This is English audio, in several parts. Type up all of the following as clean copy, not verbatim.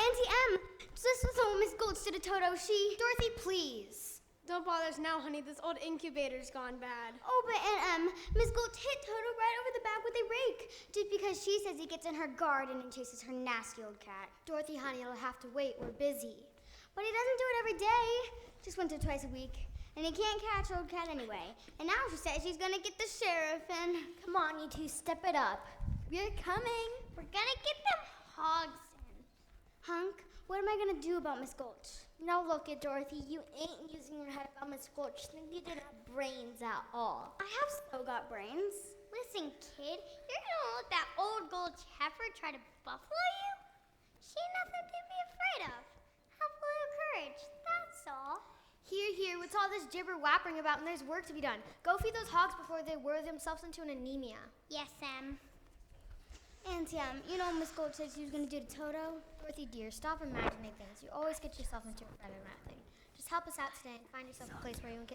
Auntie M, this was what Miss Gulch did to Toto. Dorothy, please. Don't bother us now, honey. This old incubator's gone bad. Oh, but Aunt M, Miss Gulch hit Toto right over the back with a rake, just because she says he gets in her garden and chases her nasty old cat. Dorothy, honey, you'll have to wait. We're busy. But he doesn't do it every day, just once or twice a week. And he can't catch old cat anyway. And now she says she's gonna get the sheriff and... Come on, you two, step it up. We're coming. We're gonna get them hogs in. Hunk, what am I gonna do about Miss Gulch? Now look at Dorothy, you ain't using your head about Miss Gulch. Think you didn't have brains at all. I have still got brains. Listen, kid, you're gonna let that old Gulch heifer try to buffalo you? She ain't nothing to be afraid of. Have a little courage, that's all. Here, what's all this gibber-wappering about when there's work to be done? Go feed those hogs before they wear themselves into an anemia. Yes, Em. Auntie M, you know what Miss Gulch said she was gonna do to Toto? Dorothy, dear, stop imagining things. You always get yourself into a friend and that thing. Just help us out today and find yourself a place where you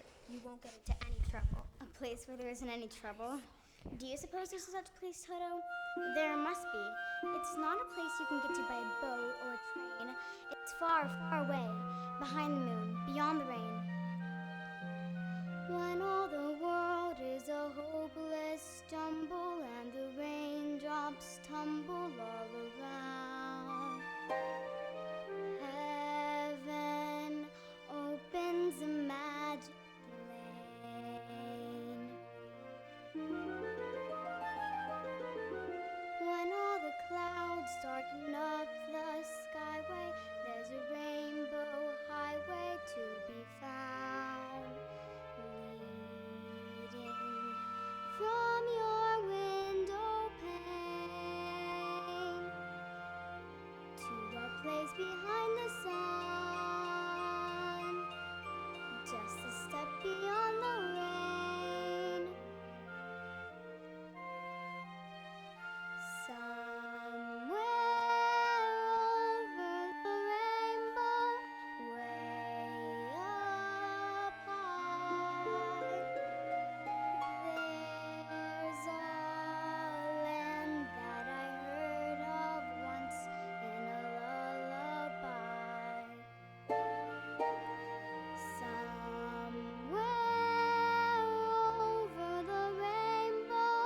won't get into any trouble. A place where there isn't any trouble? Do you suppose there's such a place, Toto? There must be. It's not a place you can get to by a boat or a train. It's far, far away, behind the moon, beyond the rain. When all the world is a hopeless stumble and the raindrops tumble all around, heaven opens a magic lane. When all the clouds darken up the skyway, there's a rainbow highway to be found, leading from your window pane to a place behind the sun, just a step beyond the rain. Somewhere over the rainbow, way up high, there's a land that I heard of once in a lullaby. Somewhere over the rainbow,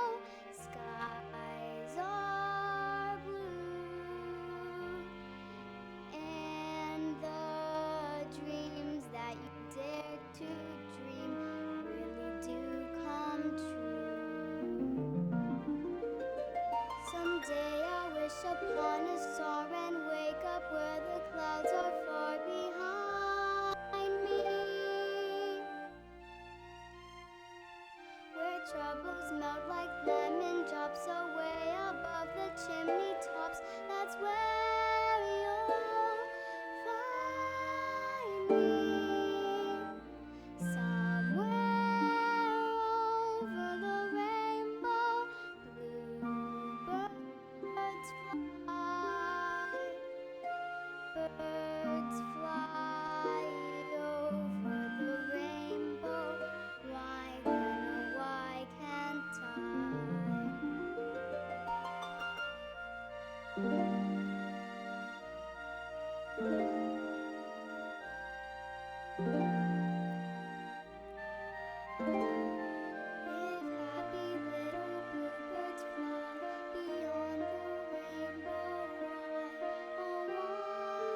skies are blue, and the dreams that you dare to dream really do come true. Someday I'll wish upon a star and wake up where the clouds are far behind me, where troubles melt like lemon drops away above the chimney tops. That's where you'll find me. Somewhere over the rainbow, bluebirds fly. Birds fly over the rainbow. Why then, why can't If happy little bluebirds fly beyond the rainbow, why, oh why can't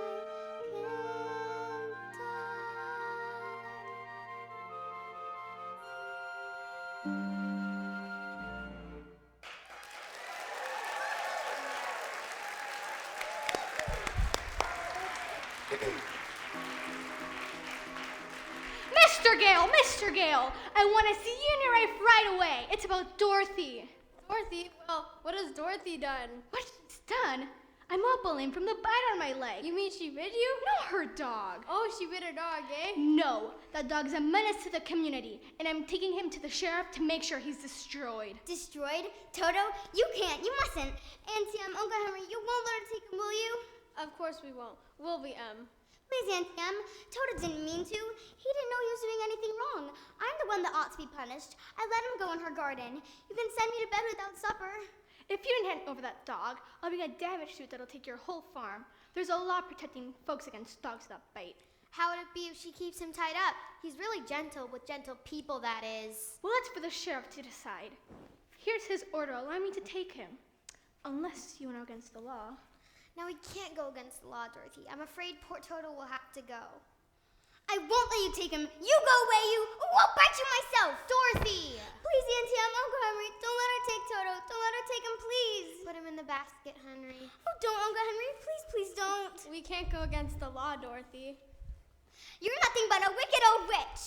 Mr. Gale, I want to see you in your life right away. It's about Dorothy. Dorothy? Well, what has Dorothy done? What she's done? I'm up lame from the bite on my leg. You mean she bit you? No, her dog. Oh, she bit her dog, eh? No, that dog's a menace to the community, and I'm taking him to the sheriff to make sure he's destroyed. Destroyed? Toto, you can't, you mustn't. Auntie M, Uncle Henry, you won't let her take him, will you? Of course we won't. We'll be Please, Auntie M, Toto didn't mean to. He didn't know he was doing anything wrong. I'm the one that ought to be punished. I let him go in her garden. You can send me to bed without supper. If you didn't hand over that dog, I'll bring a damage suit that'll take your whole farm. There's a law protecting folks against dogs that bite. How would it be if she keeps him tied up? He's really gentle with gentle people, that is. Well, that's for the sheriff to decide. Here's his order. Allow me to take him. Unless you went against the law. Now, we can't go against the law, Dorothy. I'm afraid poor Toto will have to go. I won't let you take him. You go away, you, or I'll bite you myself. Dorothy! Please, Auntie Em, Uncle Henry, don't let her take Toto. Don't let her take him, please. Put him in the basket, Henry. Oh, don't, Uncle Henry. Please, please don't. We can't go against the law, Dorothy. You're nothing but a wicked old witch.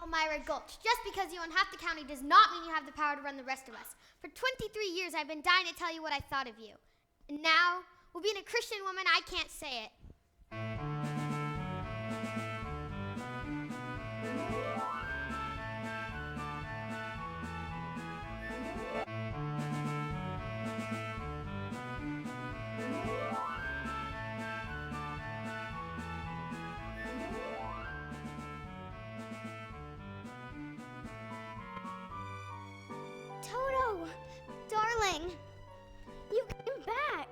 Elmira Gulch, just because you own half the county does not mean you have the power to run the rest of us. For 23 years, I've been dying to tell you what I thought of you. And now, well, being a Christian woman, I can't say it. Toto, darling, you came back.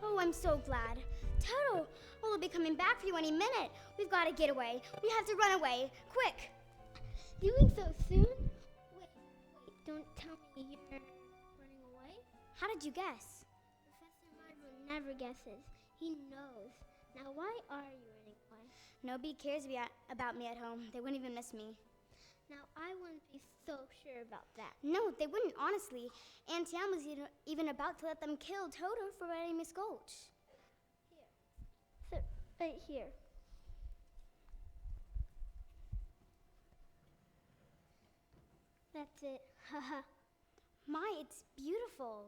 Oh, I'm so glad. Toto, we'll be coming back for you any minute. We've got to get away. We have to run away. Quick. Doing so soon? Wait, don't tell me you're running away? How did you guess? Professor Marvel never guesses. He knows. Now, why are you running away? Nobody cares about me at home. They wouldn't even miss me. Now, I wouldn't be so sure about that. No, they wouldn't, honestly. Auntie Anne was even about to let them kill Toto for running Miss Gulch. So, right here. That's it. Haha. My, it's beautiful.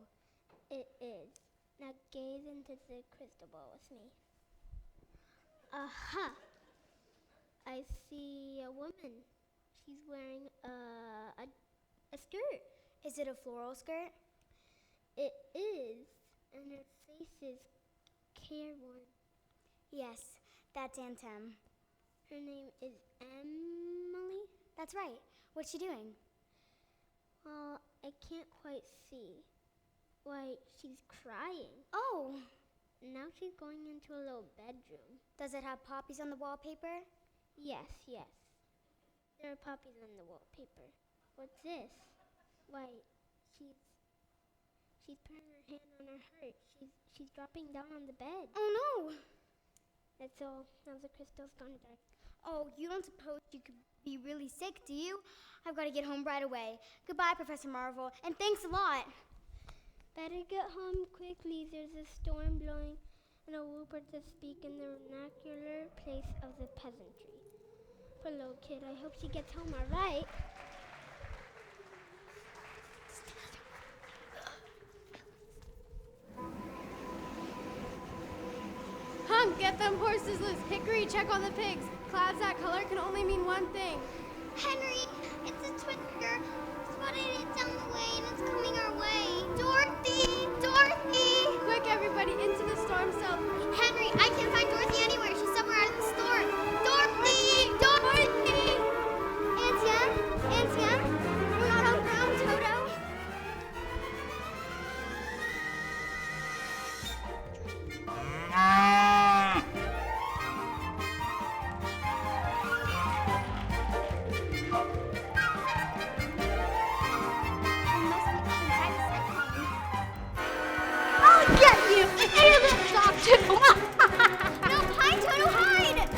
It is. Now gaze into the crystal ball with me. Aha! I see a woman. She's wearing a skirt. Is it a floral skirt? It is, and her face is careworn. Yes, that's Aunt Em. Her name is Emily. That's right. What's she doing? Well, I can't quite see. Why, she's crying. Oh, Now she's going into a little bedroom. does it have poppies on the wallpaper? Yes, yes. There are poppies on the wallpaper. What's this? Why, she's putting her hand on her heart. She's dropping down on the bed. Oh no! That's all. Now the crystal's gone dark. Oh, you don't suppose you could be really sick, do you? I've got to get home right away. Goodbye, Professor Marvel, and thanks a lot. Better get home quickly. There's a storm blowing and a whooper to speak in the vernacular place of the peasantry. Poor little kid. I hope she gets home all right. Hunk, get them horses loose. Hickory, check on the pigs. Clouds that color can only mean one thing. Henry, it's a twister. Spotted it down the way and it's coming our way. Dorothy! Dorothy! Quick, everybody, into the storm cell. Henry, I can't find Dorothy anywhere. She's somewhere out of the storm. Dorothy! Dorothy! Auntie Em? Auntie Em? We're not on ground, Toto. We must be inside the cyclone. I'll get you! And your little dog, too! No, hide, Toto, hide!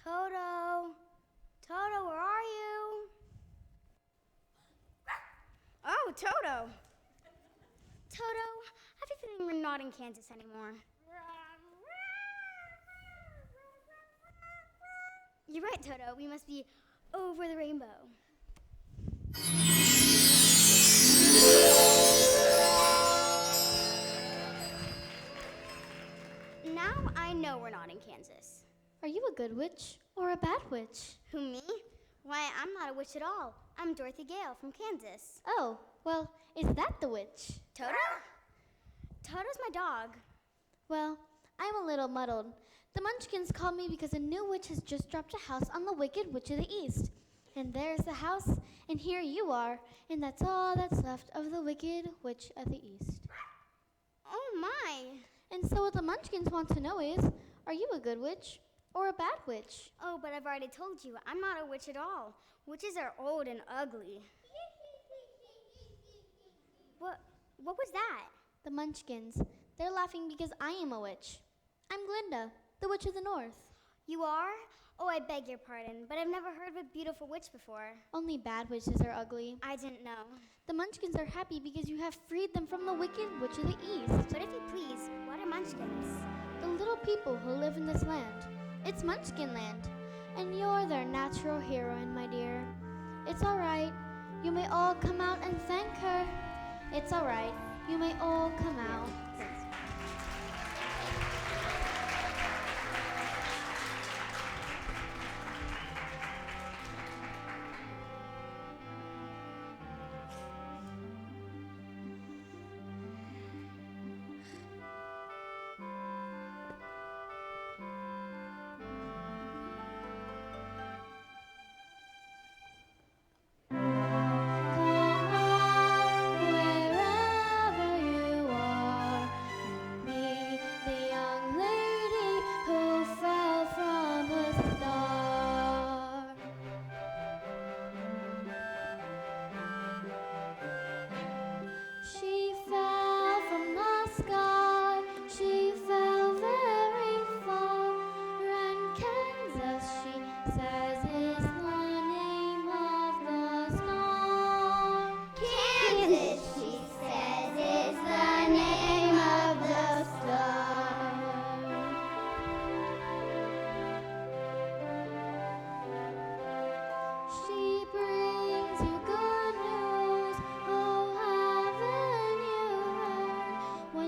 Toto. Toto, where are you? Oh, Toto. Toto, I have a feeling we're not in Kansas anymore. You're right, Toto. We must be over the rainbow. Now I know we're not in Kansas. Are you a good witch or a bad witch? Who, me? Why, I'm not a witch at all. I'm Dorothy Gale from Kansas. Oh, well, is that the witch? Toto? Toto's my dog. Well, I'm a little muddled. The Munchkins called me because a new witch has just dropped a house on the Wicked Witch of the East. And there's the house, and here you are, and that's all that's left of the Wicked Witch of the East. Oh, my. And so what the Munchkins want to know is, are you a good witch or a bad witch? Oh, but I've already told you, I'm not a witch at all. Witches are old and ugly. What was that? The Munchkins. They're laughing because I am a witch. I'm Glinda, the Witch of the North. You are? Oh, I beg your pardon, but I've never heard of a beautiful witch before. Only bad witches are ugly. I didn't know. The Munchkins are happy because you have freed them from the Wicked Witch of the East. But if you please, what are munchkins? The little people who live in this land. It's Munchkin Land, and you're their natural heroine, my dear. It's all right. You may all come out and thank her. It's all right. You may all come out.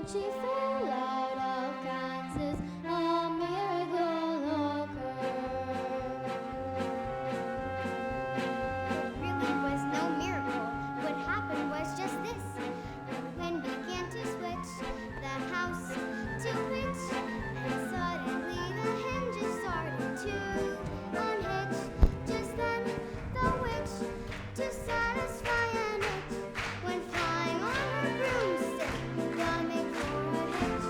She fell out of Kansas, a miracle occurred. It really was no miracle. What happened was just this. Wind began to switch the house to which, and suddenly the hinges started to unhitch. Just then the witch, to satisfy an itch, went flying on her broomstick, drumming for a hitch.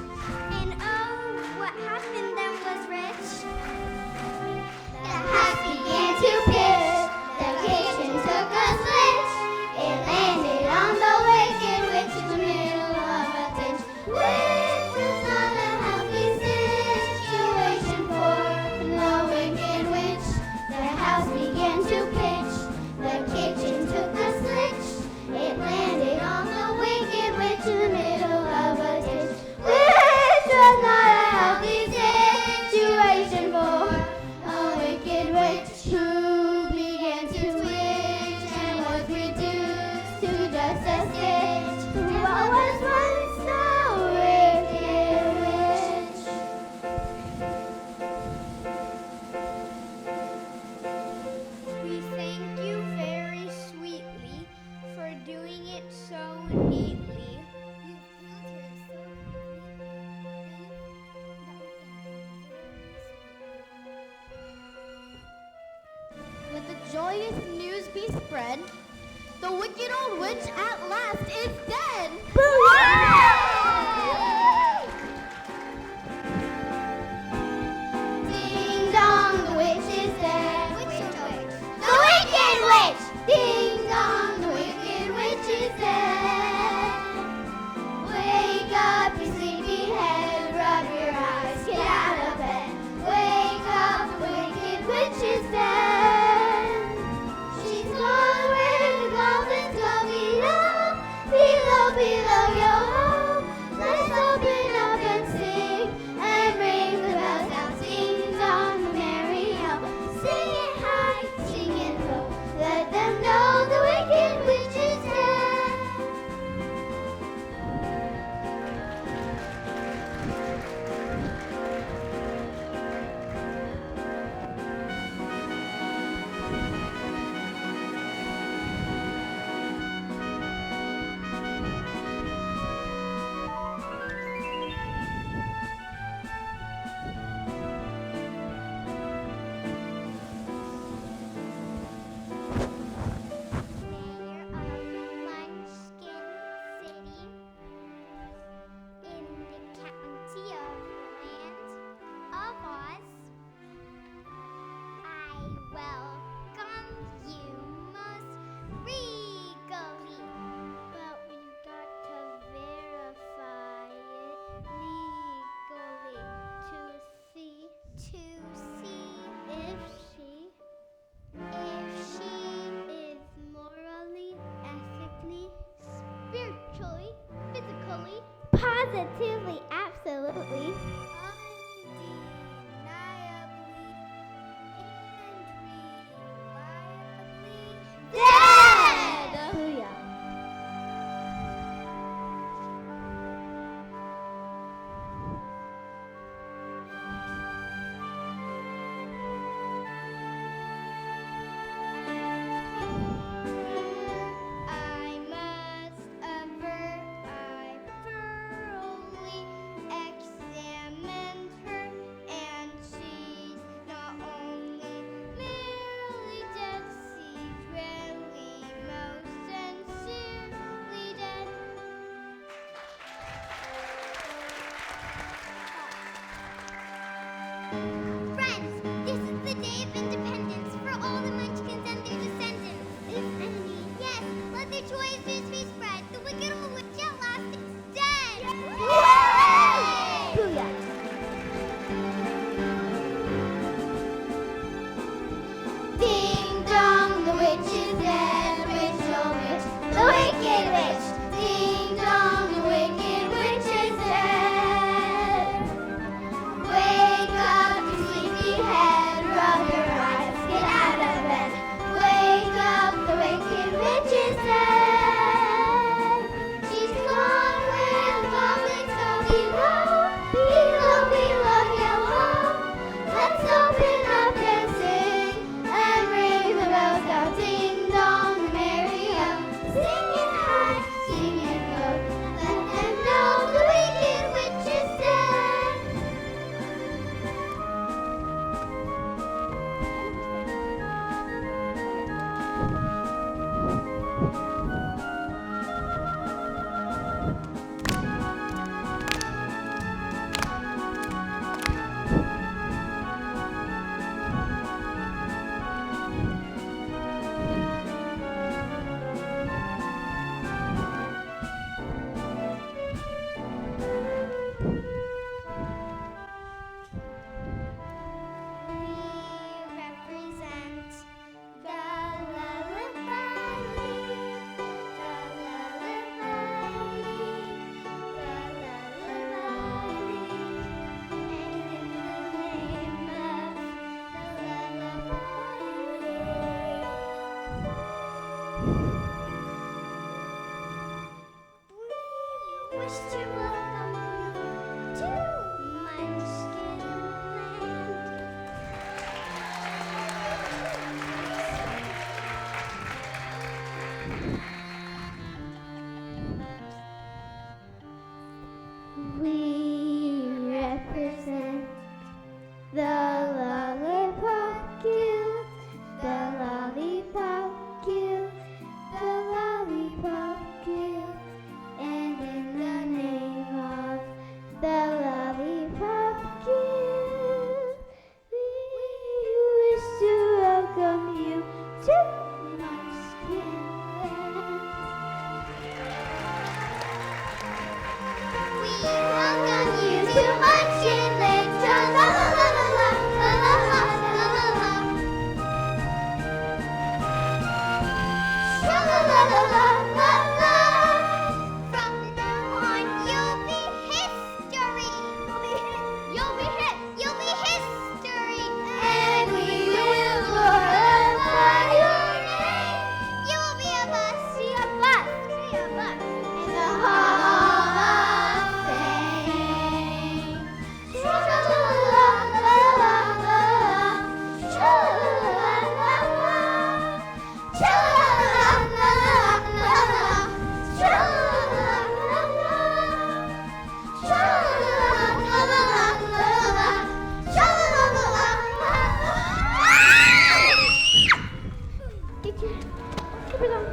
And oh, what happened then was rich. The house began to pitch. The kitchen took a switch. It landed on the Wicked Witch in the middle of a ditch. Which was not a healthy situation for the Wicked Witch. The house began to pitch. The kitchen took a switch. It landed on the Wicked Witch in the middle of a ditch. Which was not a healthy situation for a Wicked Witch who began to twitch and was reduced to just a stitch. What was once the Wicked Witch? We thank you very sweetly for doing it so neatly. Let the joyous news be spread. The wicked old witch at last is dead. Ding dong, the witch is dead. The Wicked Witch! Ding dong, the Wicked Witch is dead. Wake up, you sleepy head, rub your eyes, get out of bed. Wake up, the Wicked Witch Positively, absolutely. Dead! Booyah. I must avert I thoroughly examined her, and she's not only merely dead, she's really most sincerely dead. Friends, this is the day of independence for all the Munchkins and their descendants. Yes, let their joyous news be spread. The wicked old witch at last is dead. Hooray! Booyah. Ding dong, the witch is dead. Witch, oh witch, the wicked witch. Ding dong, the wicked witch is dead. Wake up, you sleepy head. Rub your eyes, get out of bed. Wake up, the wicked witch is dead. She's gone with goblins down below, below, below, yellow. Let's open up and sing and ring the bells down. Ding dong, merry-o. Singing high, singing low. Let them know the wicked witch is dead. We represent the lullaby, and in the name of we wish to welcome you to Munchkin Land. We represent the Lollipop Guild, the Lollipop Guild, the Lollipop Guild, and in the name of the Lollipop Guild, we wish to welcome you to Munchkin Land. We welcome you to Munchkin Land. Tra-la-la-la-la-la, la-la-la-la-la-la. Tra-la-la-la-la-la-la. From now on, you'll be history. You'll be history. And we will glorify your name. You will be a bus. Be a bus. Be a bus. In the Hall of Fame. Tra-la-la-la-la-la-la. Tra-la-la-la-la-la. Tra-la-la-la-la-la. Tra-la-la-la-la-la. Tra-la-la-la-la-la. Tra-la-la-la-la-la. Keep it on.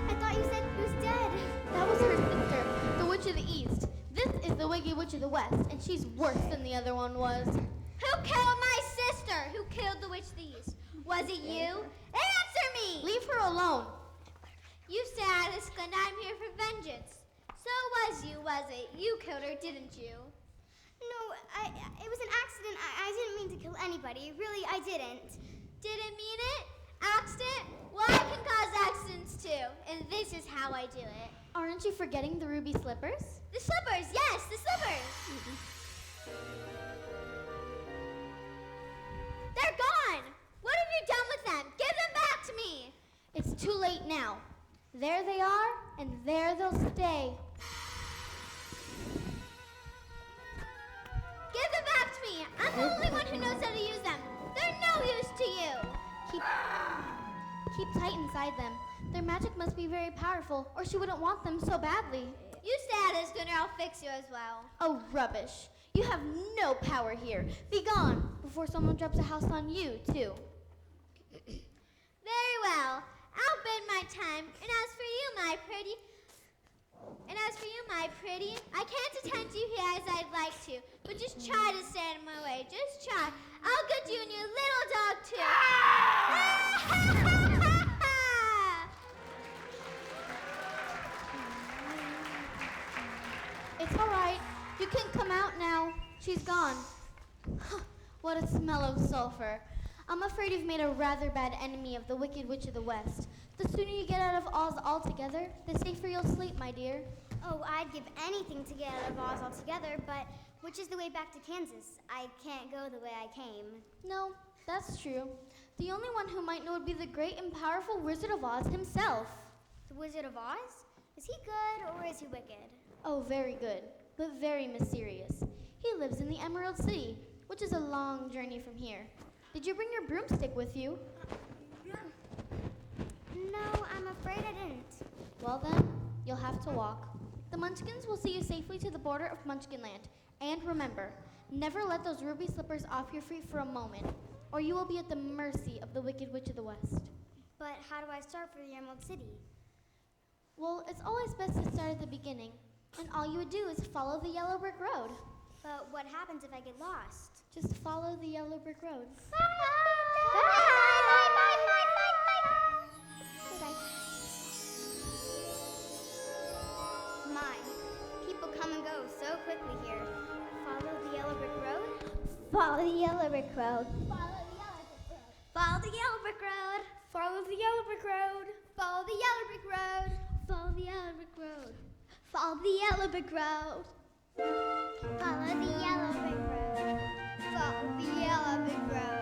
I thought you said he was dead. That was her sister, the Witch of the East. This is the Wicked Witch of the West, and she's worse than the other one was. Who killed my sister? Who killed the witch of the East? Was it you? Answer me! Leave her alone. You said Alice, and I'm here for vengeance. So was it? You killed her, didn't you? No, it was an accident. I didn't mean to kill anybody. Really, I didn't. Didn't mean it? Accident? Well, I can cause accidents too, and this is how I do it. Aren't you forgetting the ruby slippers? The slippers, yes, the slippers. They're gone. What have you done with them? Give them back to me. It's too late now. There they are, and there they'll stay. Give them back to me. I'm the only one who knows how to use them. They're no use to you. Keep tight inside them. Their magic must be very powerful, or she wouldn't want them so badly. You stay at us, Gunnar. I'll fix you as well. Oh, rubbish. You have no power here. Be gone before someone drops a house on you, too. Very well. I'll bid my time. And as for you, my pretty, I can't attend to you here as I'd like to, but just try to stay out of my way. Just try. I'll get you and your little dog too. It's all right. You can come out now. She's gone. What a smell of sulfur. I'm afraid you've made a rather bad enemy of the Wicked Witch of the West. The sooner you get out of Oz altogether, the safer you'll sleep, my dear. Oh, I'd give anything to get out of Oz altogether, but which is the way back to Kansas? I can't go the way I came. No, that's true. The only one who might know would be the great and powerful Wizard of Oz himself. The Wizard of Oz? Is he good or is he wicked? Oh, very good, but very mysterious. He lives in the Emerald City, which is a long journey from here. Did you bring your broomstick with you? No, I'm afraid I didn't. Well then, you'll have to walk. The Munchkins will see you safely to the border of Munchkinland. And remember, never let those ruby slippers off your feet for a moment, or you will be at the mercy of the Wicked Witch of the West. But how do I start for the Emerald City? Well, it's always best to start at the beginning, and all you would do is follow the yellow brick road. But what happens if I get lost? Just follow the yellow brick road. My, people come and go so quickly here. Follow the yellow brick road? Follow the yellow brick road. Follow the yellow brick road. Follow the yellow brick road. Follow the yellow brick road. Follow the yellow brick road. Follow the yellow brick road. Follow the yellow brick road. Follow the yellow brick road. Follow the yellow brick road.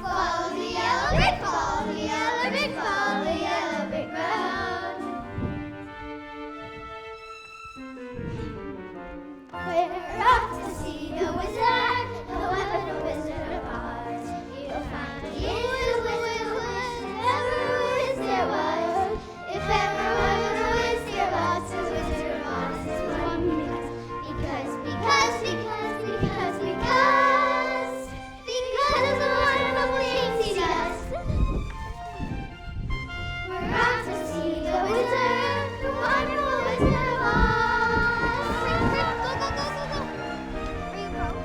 Follow the yellow brick, follow the yellow brick, follow the yellow brick road. We're off to see the wizard, the wonderful Wizard of Oz. You'll find he is the wizard who is ever wiz there was. If ever one of the wiz there was, the Wizard of Oz is one because of the wonderful things he does. We're off to see the wizard, the wonderful Wizard of Oz. Go, go, go, go, go. Are you broke?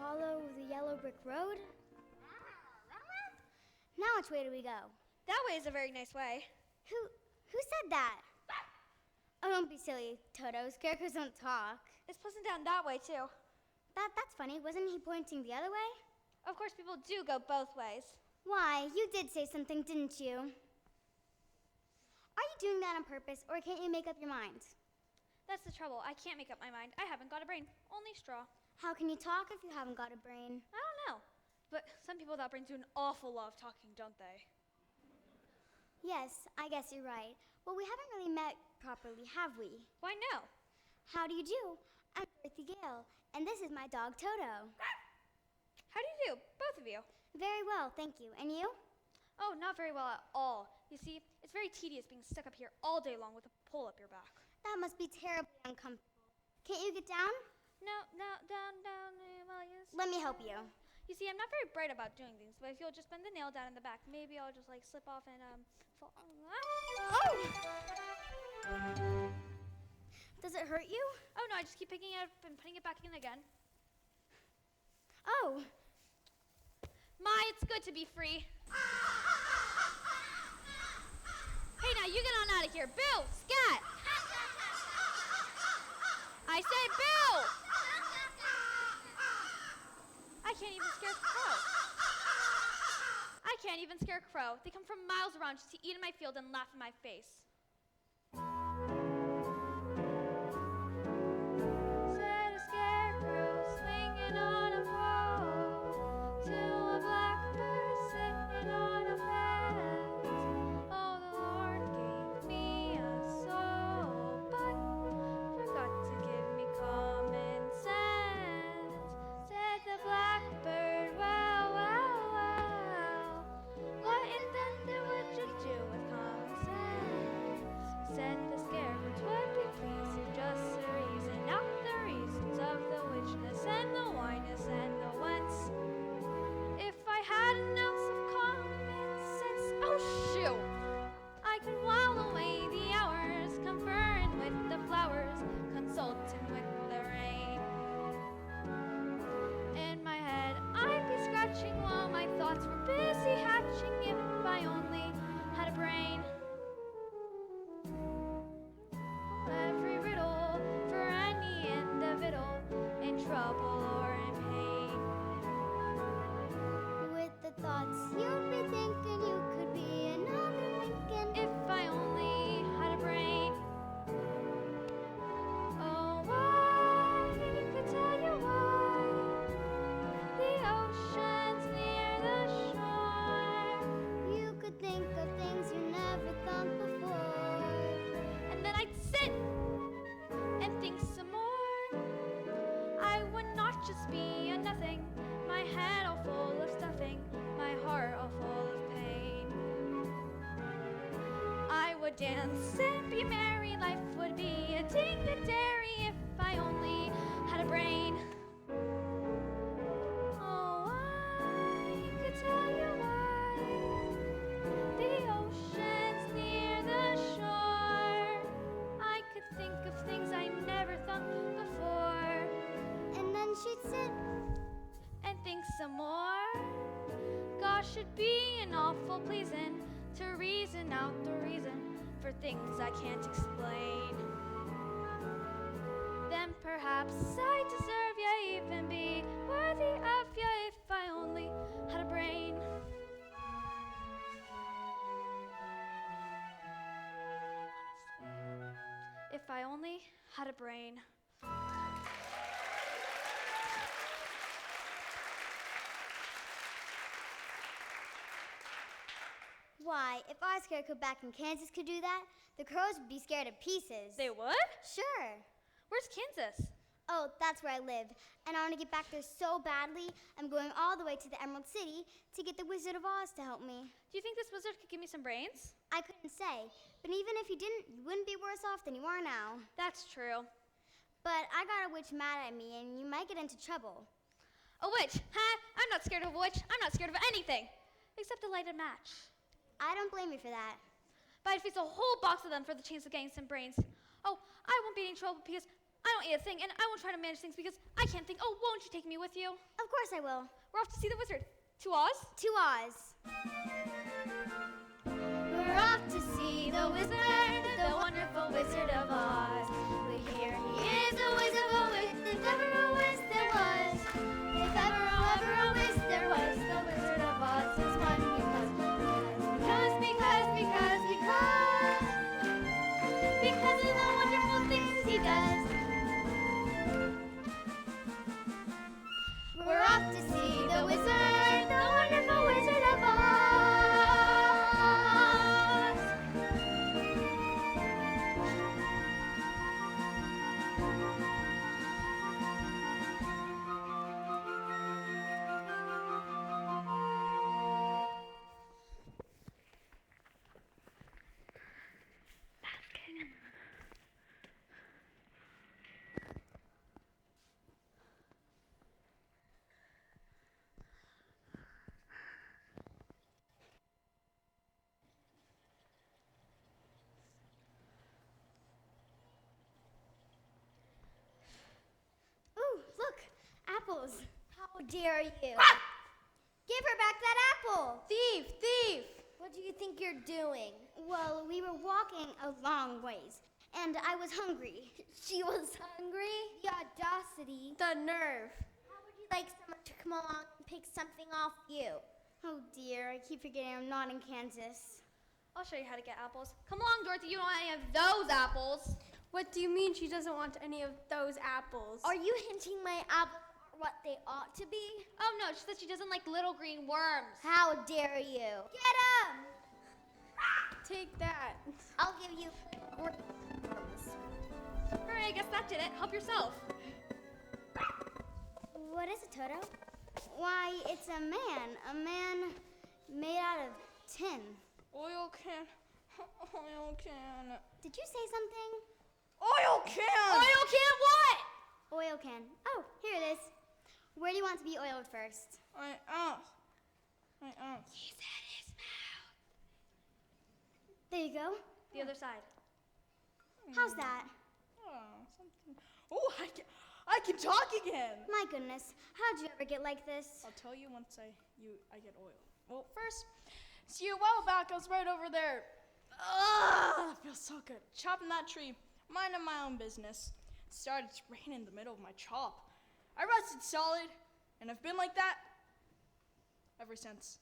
Follow the yellow brick road? Now which way do we go? That way is a very nice way. Who said that? Oh, don't be silly, Toto. Scarecrows don't talk. It's pleasant down that way, too. That's funny. Wasn't he pointing the other way? Of course, people do go both ways. Why, you did say something, didn't you? Are you doing that on purpose, or can't you make up your mind? That's the trouble. I can't make up my mind. I haven't got a brain. Only straw. How can you talk if you haven't got a brain? I don't know. But some people without brains do an awful lot of talking, don't they? Yes, I guess you're right. Well, we haven't really met properly, have we? Why, no. How do you do? I'm Dorothy Gale, and this is my dog, Toto. do you? Both of you. Very well, thank you. And you? Oh, not very well at all. You see, it's very tedious being stuck up here all day long with a pole up your back. That must be terribly uncomfortable. Can't you get down? No, down, well, yes. Let me help you. You see, I'm not very bright about doing things, but if you'll just bend the nail down in the back, maybe I'll just like slip off and fall. Oh! Does it hurt you? Oh no, I just keep picking it up and putting it back in again. Oh. My, it's good to be free. Hey now, you get on out of here. Bill, scat! I say Bill! I can't even scare a crow. I can't even scare a crow. They come from miles around just to eat in my field and laugh in my face. Said a scarecrow swinging on a pole to a blackbird sitting on a fence. Oh, the Lord gave me a soul, but forgot to give me common sense. Said the blackbird, wow, wow, wow. What in thunder would you do with common sense? Said the scarecrow, 'twould be pleased if just to reason out the reasons of the witchness and the winess and the whence. If I had an ounce of common sense, oh shoot, I could while away the hours, conferring with the flowers, consulting with the rain. In my head, I'd be scratching while my thoughts were busy hatching. If I only had a brain. Every riddle for any individual in trouble or in pain. With the thoughts you'd be thinking you could be another Lincoln. If I only had a brain. Oh, I could tell you why the ocean's near the shore. You could think of things you never thought before. And then I'd sit and think some more. I would not just be a nothing, my head all full of stuffing, my heart all full of pain. I would dance and be merry, life would be a ding-a-dairy if I only had a brain. Oh, I could tell you why the ocean's near the shore. I could think of things I never thought before. And then she'd sit. And think some more. Gosh, it'd be an awful pleasing to reason out the reason for things I can't explain. Then perhaps I deserve ya, even be worthy of ya if I only had a brain. If I only had a brain. Why, if our scarecrow back in Kansas could do that, the crows would be scared to pieces. They would? Sure. Where's Kansas? Oh, that's where I live. And I want to get back there so badly, I'm going all the way to the Emerald City to get the Wizard of Oz to help me. Do you think this wizard could give me some brains? I couldn't say, but even if he didn't, you wouldn't be worse off than you are now. That's true. But I got a witch mad at me, and you might get into trouble. A witch? Huh? I'm not scared of a witch. I'm not scared of anything. Except a lighted match. I don't blame you for that. But I'd face a whole box of them for the chance of getting some brains. Oh, I won't be in trouble because I don't eat a thing, and I won't try to manage things because I can't think. Oh, won't you take me with you? Of course I will. We're off to see the wizard. To Oz? To Oz. We're off to see the wizard, the wonderful Wizard of Oz. We hear he is a whiz of a whiz, if ever a whiz there was. If ever a whiz there was, the Wizard of Oz is one because of the wonderful things he does. We're off to see the wizard, the wonderful Wizard of Oz. apples. How dare you? Give her back that apple. Thief! Thief! What do you think you're doing? Well, we were walking a long ways, and I was hungry. She was hungry? The audacity. The nerve. How would you like someone to come along and pick something off you? Oh dear, I keep forgetting I'm not in Kansas. I'll show you how to get apples. Come along, Dorothy, you don't want any of those apples. What do you mean she doesn't want any of those apples? Are you hinting my apples are what they ought to be? Oh no, she said she doesn't like little green worms. How dare you? Get him! Take that. I'll give you worms. Alright, I guess that did it. Help yourself. What is it, Toto? Why, it's a man made out of tin. Oil can. Oil can. Did you say something? Oil can! Oil can what? Oil can. Oh, here it is. Where do you want to be oiled first? I asked. He said his mouth. There you go. The other side. How's that? Oh, something. Oh, I can talk again. My goodness, how'd you ever get like this? I'll tell you once I get oil. Well, first, see, a while back, I was right over there. It feels so good. Chopping that tree, minding my own business. It started to rain in the middle of my chop. I rested solid, and I've been like that ever since.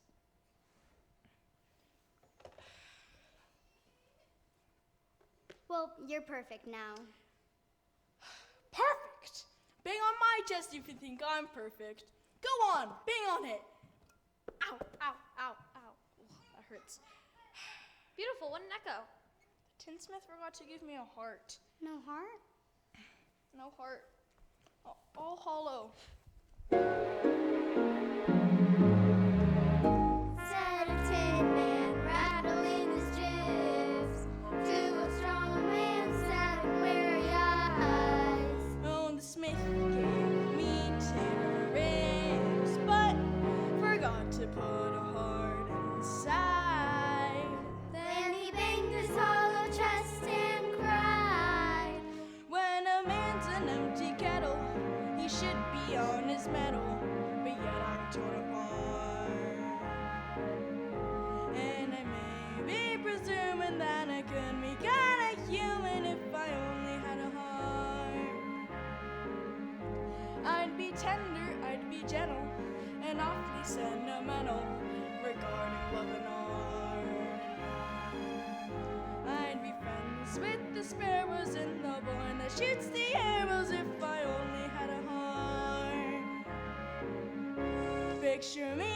Well, you're perfect now. Perfect! Bang on my chest if you think I'm perfect. Go on, bang on it. Ow, ow, ow, ow. Ugh, that hurts. Beautiful, what an echo. The tinsmith forgot to give me a heart. No heart? No heart. All hollow. Said a tin man rattling his chips to a strong man sad and weary eyes. Oh, the smith gave me tin ribs, but forgot to put a heart inside. Then he banged his hollow chest and cried. When a man's an empty kettle, he should be on his mettle, but yet I'm torn apart. And I may be presuming that I could be kinda human if I only had a heart. I'd be tender, I'd be gentle, and awfully sentimental regarding love and art. I'd be friends with the sparrows and the boy that shoots the arrows if I only had a heart. Picture me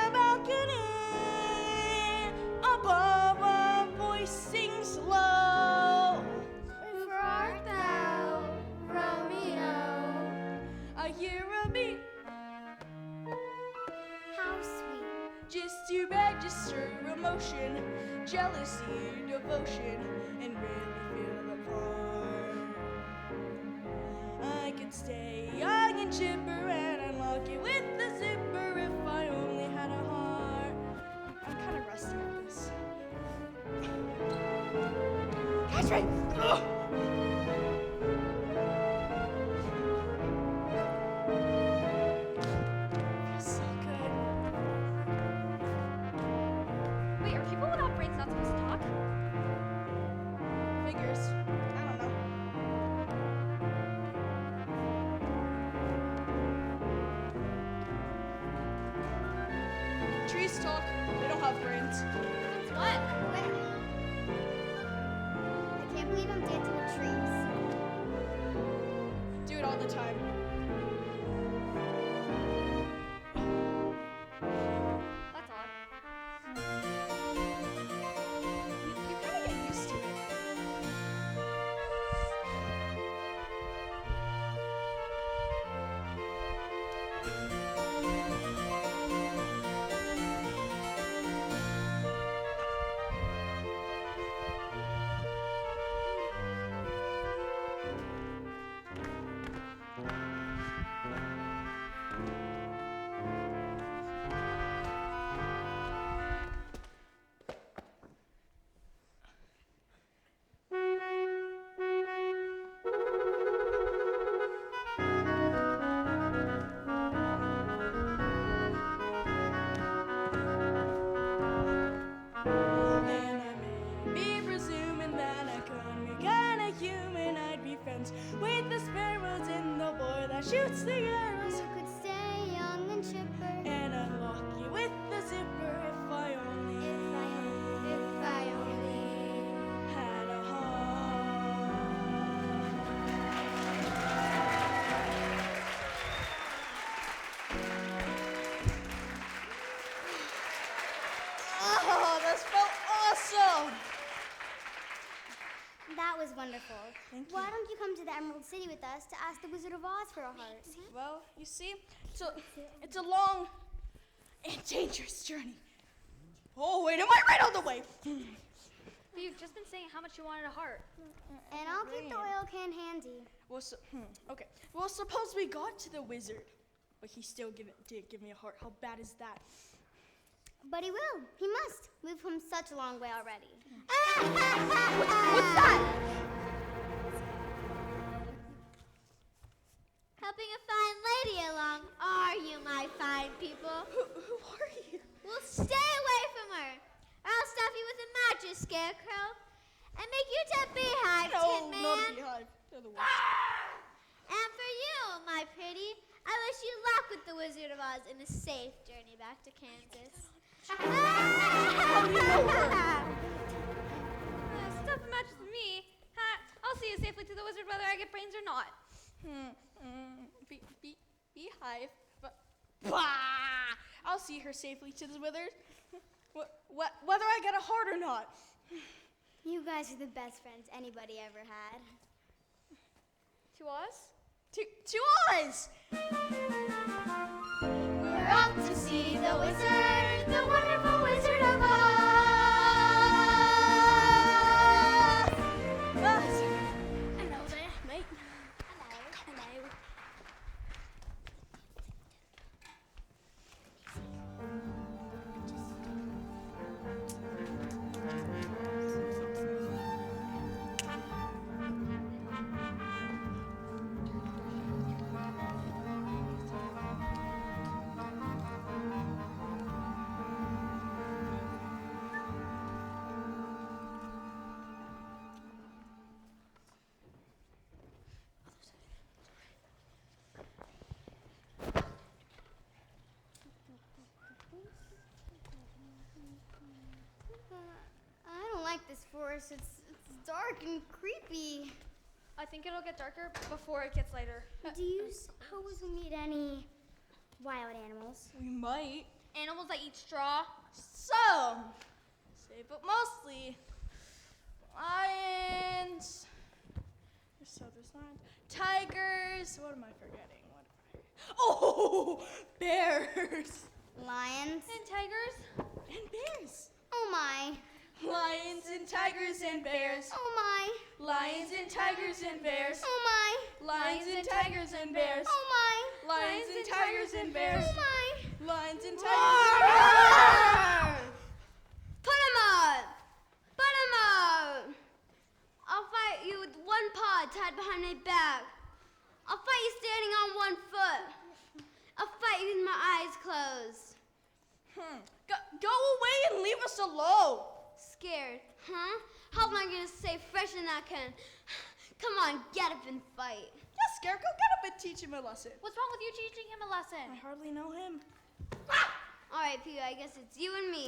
a balcony above a voice sings low. For art thou, Romeo? I hear a beat How sweet. just to register emotion, jealousy, devotion, and really feel the part. I could stay young and chipper and unlock it with the zipper if I only had a heart. I'm kind of rusty at this. Catch me! Ugh. Feels so good. Wait, are people without brains not supposed to talk? Figures. I don't know. Trees talk. They don't have brains. What? I can't believe I'm dancing with trees. Do it all the time. That's odd. You kind of get used to it. shoots the arrows You could stay young and chipper. and unlock you with the zipper if I only If I only had a heart. Oh, this felt awesome! That was wonderful. Thank Why you. don't you come to the Emerald City with us to ask the Wizard of Oz for a heart? Well, you see, it's a long and dangerous journey. Oh, wait, am I right on the way? You've just been saying how much you wanted a heart. And I'll keep the oil can handy. Well, okay. Well, suppose we got to the wizard, but he still did give me a heart. How bad is that? But he will. He must. We've come such a long way already. What's that? Helping a fine lady along, are you, my fine people? Who are you? Well, stay away from her, or I'll stuff you with a mattress, Scarecrow, and make you to a beehive, No, Tin Man. not a beehive. They're the worst. And for you, my pretty, I wish you luck with the Wizard of Oz in a safe journey back to Kansas. How do you know her? Stuff a match with me. I'll see you safely to the wizard whether I get brains or not. Beehive. Bah! I'll see her safely to the wizard. Whether I get a heart or not. You guys are the best friends anybody ever had. To us? To us! We're off to see the wizard, the wonderful Wizard of Oz. Hello there, mate. Hello. I don't like this forest. It's dark and creepy. I think it'll get darker before it gets lighter. Do you suppose we meet any wild animals? We might. Animals that eat straw. Some. But mostly lions. There's lions. Tigers. What am I forgetting? Oh, bears. Lions? And tigers. And bears. Oh my. Lions and tigers and bears. Oh my. Lions and tigers and bears. Oh my. Lions and tigers and bears. Oh my. Lions and tigers and bears. Oh my. Lions and tigers and bears. Put him on! Put him on! I'll fight you with one paw tied behind my back. I'll fight you standing on one foot. I'll fight you with my eyes closed. Go away and leave us alone. Scared, huh? How am I gonna stay fresh in that can? Come on, get up and fight. Yeah, Scarecrow, get up and teach him a lesson. What's wrong with you teaching him a lesson? I hardly know him. All right, Pee, I guess it's you and me.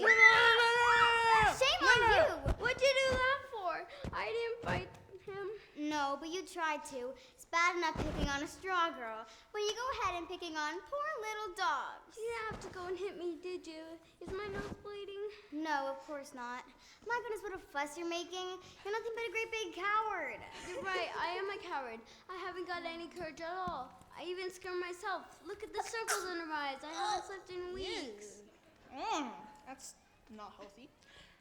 Shame on you. What'd you do that for? I didn't fight him. No, but you tried to. It's bad enough picking on a straw girl, but you go ahead and picking on poor little dogs. You didn't have to go and hit me, did you? Is my nose bleeding? No, of course not. My goodness, what a fuss you're making. You're nothing but a great big coward. You're right, I am a coward. I haven't got any courage at all. I even scare myself. Look at the circles under my eyes. I haven't slept in weeks. That's not healthy.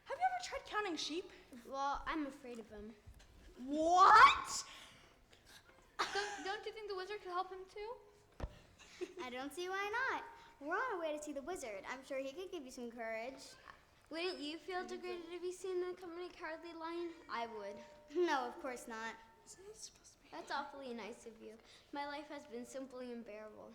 Have you ever tried counting sheep? Well, I'm afraid of them. What? Don't you think the wizard could help him too? I don't see why not. We're on our way to see the wizard. I'm sure he could give you some courage. Wouldn't you feel degraded if you seen the company cowardly lion? I would. No, of course not. That's awfully nice of you. My life has been simply unbearable.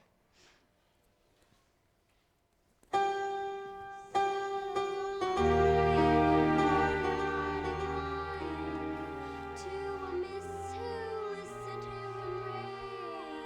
To a miss who listened to him rave.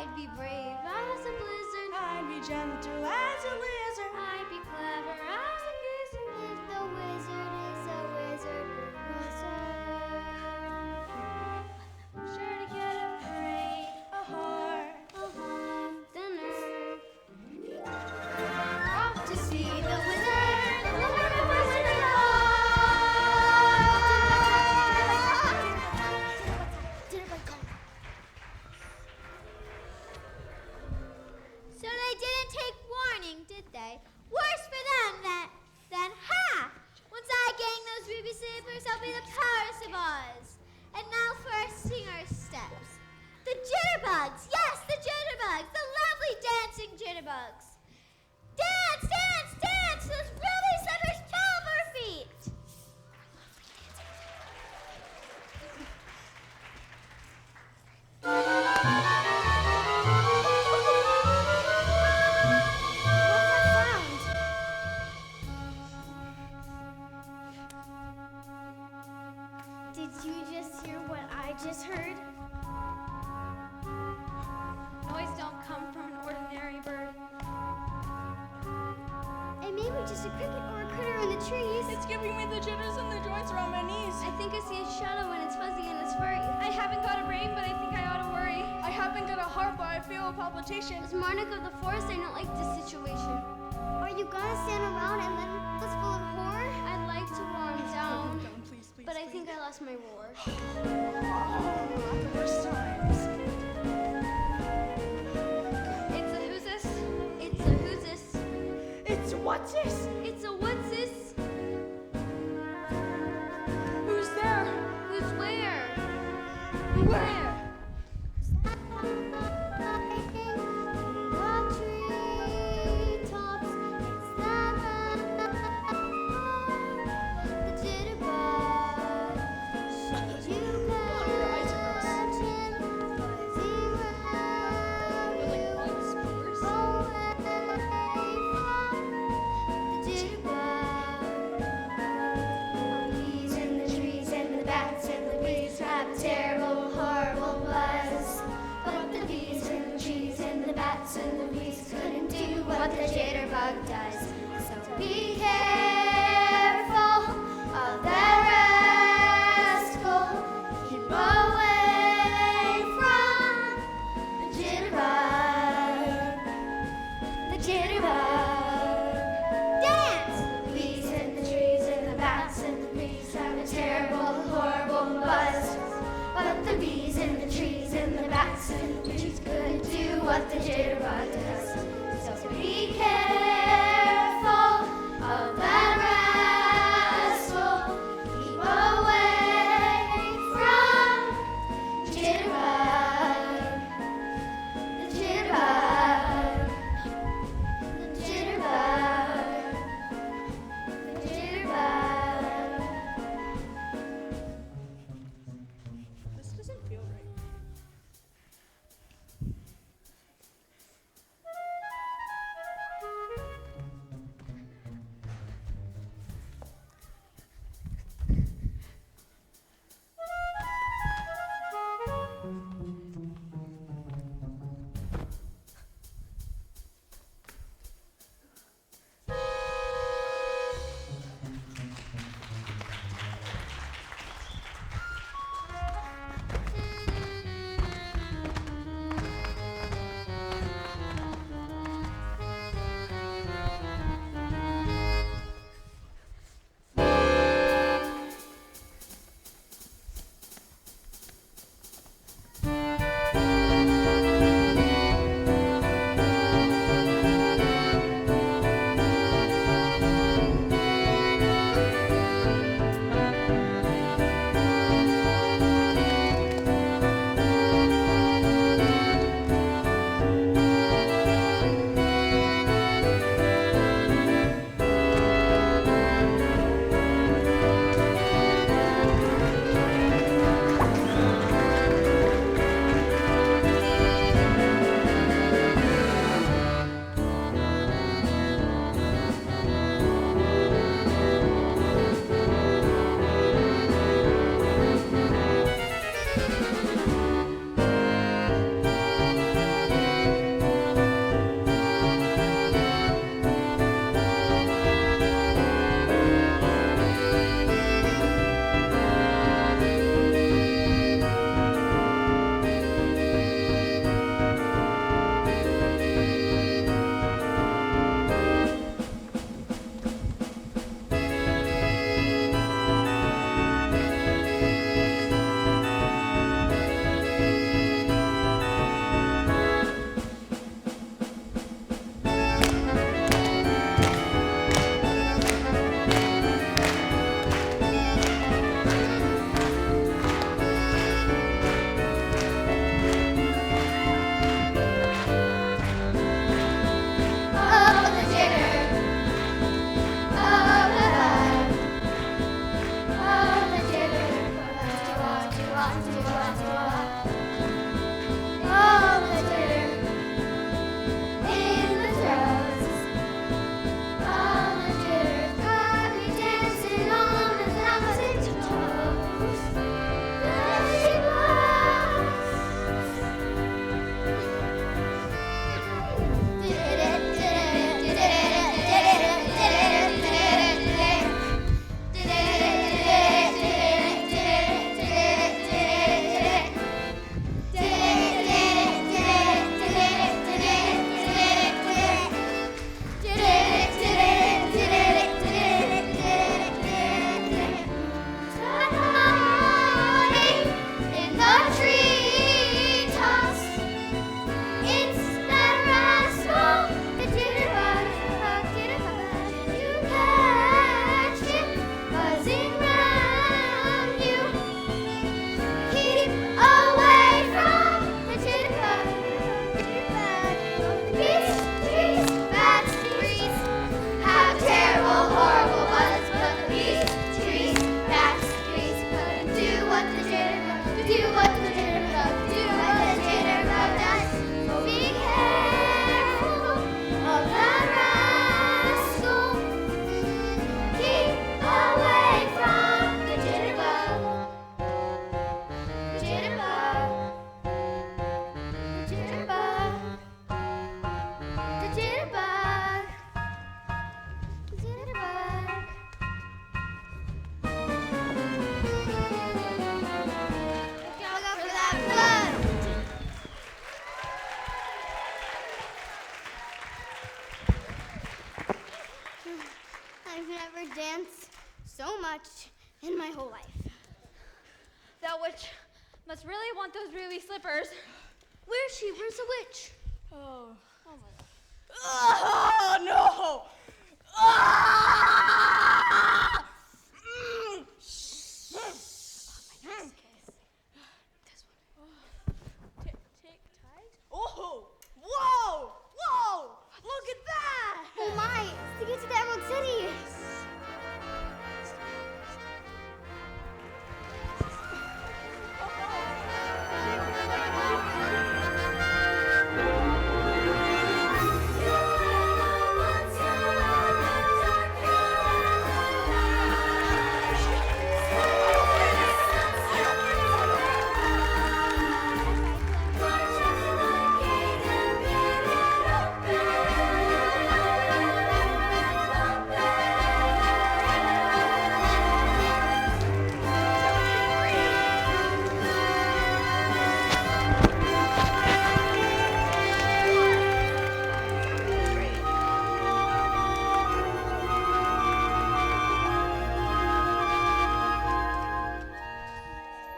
I'd be brave as a blizzard. I'd be gentle as a lizard. I'd be clever as a goose. If the wizard is a wizard, I'm sure to get a parade, A heart. a home dinner. off to see the wizard, the wizard of So they didn't take warning, did they? Worse for them than ha! Once I gain those ruby slippers, I'll be the Paris of Oz. And now for our singer steps. The jitterbugs! Yes, the jitterbugs! The lovely dancing jitterbugs! Dance, dance, dance! Those ruby slippers 12 our feet! Did you just hear what I just heard? Noise don't come from an ordinary bird. It may be just a cricket or a critter in the trees. It's giving me the jitters and the joints around my knees. I think I see a shadow and it's fuzzy and it's furry. I haven't got a brain, but I think I ought to worry. I haven't got a heart, but I feel a palpitation. As monarch of the forest, I don't like this situation. Are you gonna stand around and let us full of horror? I'd like to warm down, Don't, please, please, but I please. think I lost my roar. Worst times. It's a who's this? It's a who's this? It's what's this? It's a what's this? Who's there? Who's where? Where? Terrible, horrible buzz. But the bees and the trees and the bats and the bees couldn't do what the jitterbug does. So be careful of that rascal. Keep away from the jitterbug. The jitterbug. Dance! The bees and the trees and the bats and the bees have a terrible, horrible buzz. But the bees and the trees and the bats and the trees couldn't do what the jitterbug does. So be careful of much in my whole life. That witch must really want those ruby slippers. Where is she? Where's the witch? Oh my God. Oh no! Ah! Tick tight. Oh! Whoa! Whoa! Look at that! Oh my, it's to get to the Emerald City.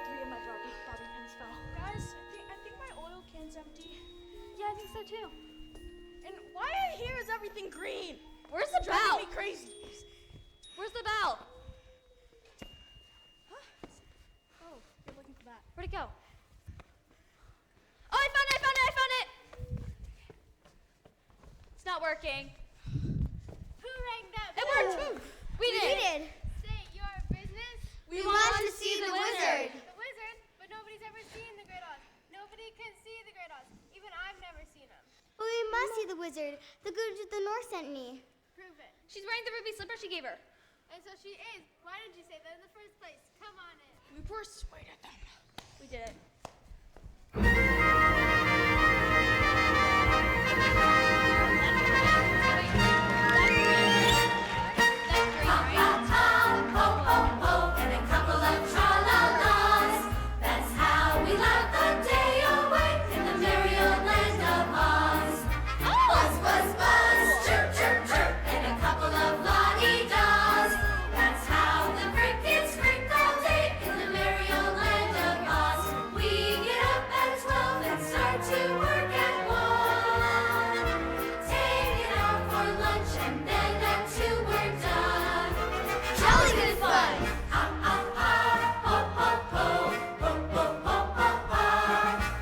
Three of my bobby pins fell. Guys, I think my oil can's empty. Yeah, I think so too. And why here is everything green? Where's the Driving bell? me crazy. Where's the bell? Oh, you're looking for that. Where'd it go? Oh, I found it! It's not working. Who rang that It bell? worked! We did! State your business. We want to see the wizard. The wizard, but nobody's ever seen the Great Oz. Nobody can see the Great Oz. Even I've never seen him. But we must see the wizard. The good witch of the north sent me. Prove it. She's wearing the ruby slipper she gave her. And so she is. Why didn't you say that in the first place? Come on in. We persuaded them. We did it. And a couple of tra-la-las. That's how we laugh the day away in the merry old land of Oz. Buzz, buzz, buzz, chirp, chirp, chirp, and a couple of la-di-das. That's how the crickets creak all day in the merry old land of Oz. We get up at 12 and start to work at 1. Take it out for lunch and then at 2 we're done. Jolly good fun! Ho, ho, ho, ho, ho, ho, ho, ho.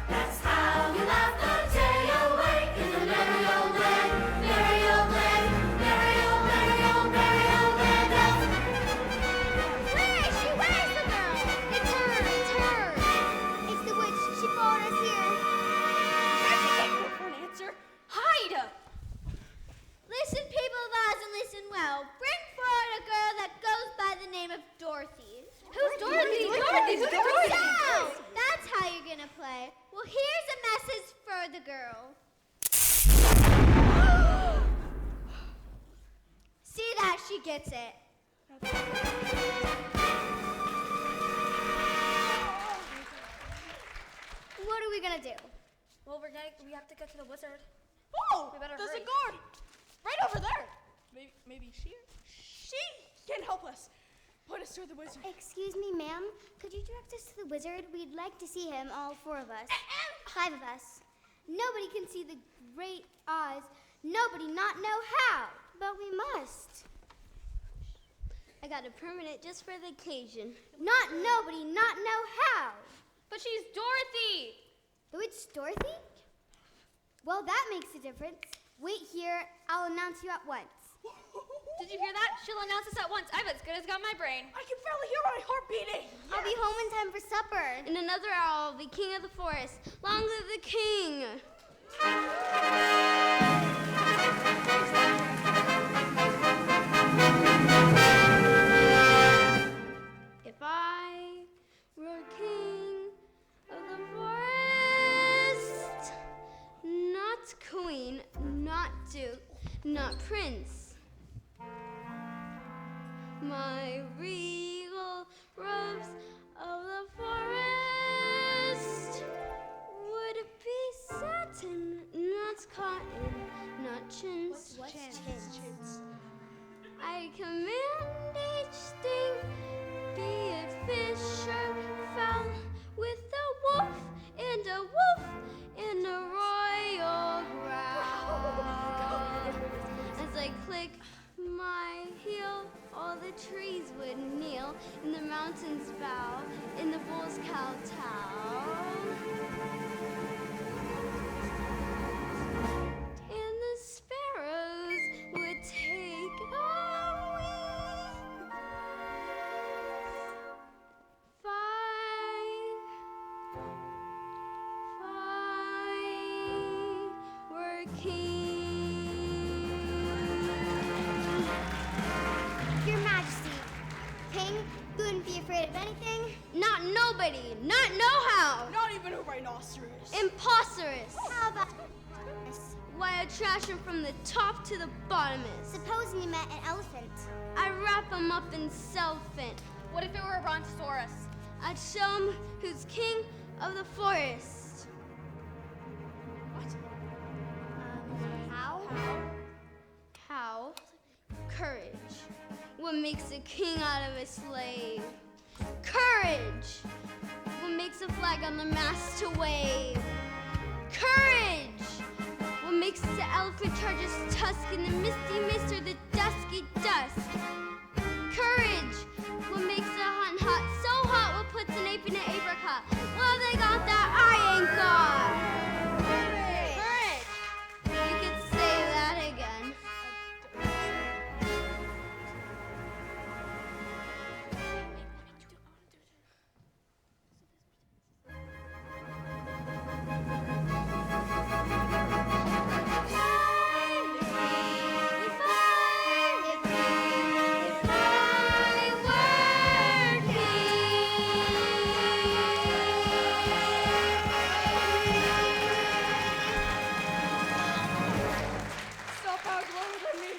That's how we laugh the day away in the merry old land, merry old land, merry old, merry old, merry old land of. Where is she? Where is the girl? It's her. It's her. It's the witch. She followed us here. For an answer. Hide! Listen, people of Oz, and listen well. Bring forward a girl that goes by the name of Dorothy. Who's Dorothy? Dorothy! Who's Dorothy? So, that's how you're gonna play. Well, here's a message for the girl. See that she gets it. What are we gonna do? Well, we have to get to the wizard. Oh, We better there's hurry. a guard. Right over there. Maybe she can help us. Point us toward the wizard. Excuse me, ma'am. Could you direct us to the wizard? We'd like to see him, all 4 of us. 5 of us. Nobody can see the Great Oz. Nobody not know how. But we must. I got a permanent just for the occasion. Not nobody not know how. But she's Dorothy! The witch Dorothy? Well, that makes a difference. Wait here. I'll announce you at once. Did you hear that? She'll announce us at once. I've as good as got my brain. I can barely hear my heart beating. I'll be home in time for supper. In another hour, I'll be king of the forest. Long live the king! If I were king of the forest, not queen, not duke, not prince, my regal robes of the forest would be satin, not cotton, not chintz. What's chintz? I command each thing mountains bow in the bull's kowtow. And the sparrows would take a wee. Your Majesty, King, you wouldn't be afraid of anything? Not nobody, not no-how. Not even a rhinoceros. Imposterous. How about this? Why I trash him from the top to the bottomest. Supposing you met an elephant. I wrap him up in cellophane. What if it were a brontosaurus? I'd show him who's king of the forest. How? How? Courage. What makes a king out of a slave? Courage. What makes a flag on the mast to wave? Courage. What makes the elephant charge his tusk in the misty mist or the dusky dusk? Courage. What makes a hot hot so hot what puts an ape in an apricot? Well, they got that, I ain't got. Courage. You could say that again. Stop out lower than me.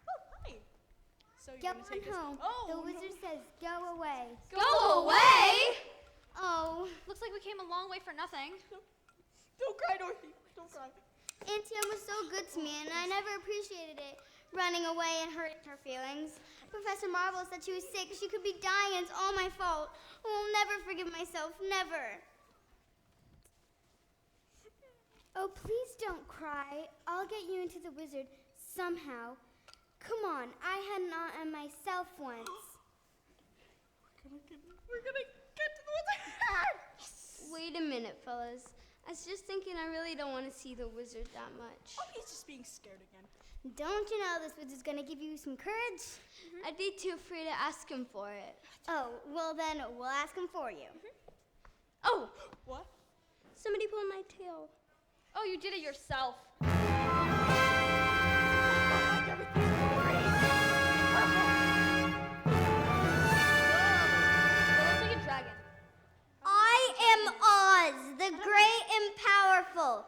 Oh, hi. So you're Go gonna take on us- home. Oh, The no. wizard says go away. Go away! Oh, Looks like we came a long way for nothing. Don't cry, Dorothy. Don't cry. Auntie Em was so good to me, and I never appreciated it. Running away and hurting her feelings. Professor Marvel said she was sick. She could be dying, and it's all my fault. I'll never forgive myself. Never. Oh, please don't cry. I'll get you into the wizard somehow. Come on, I had an aunt and myself once. We're gonna get to the wizard. Wait a minute, fellas. I was just thinking I really don't want to see the wizard that much. Oh, he's just being scared again. Don't you know this wizard's gonna give you some courage? I'd be too afraid to ask him for it. Oh, well then we'll ask him for you. Oh, What? somebody pulled my tail. Oh, you did it yourself. Let's make a dragon. I am Oz, the great and powerful.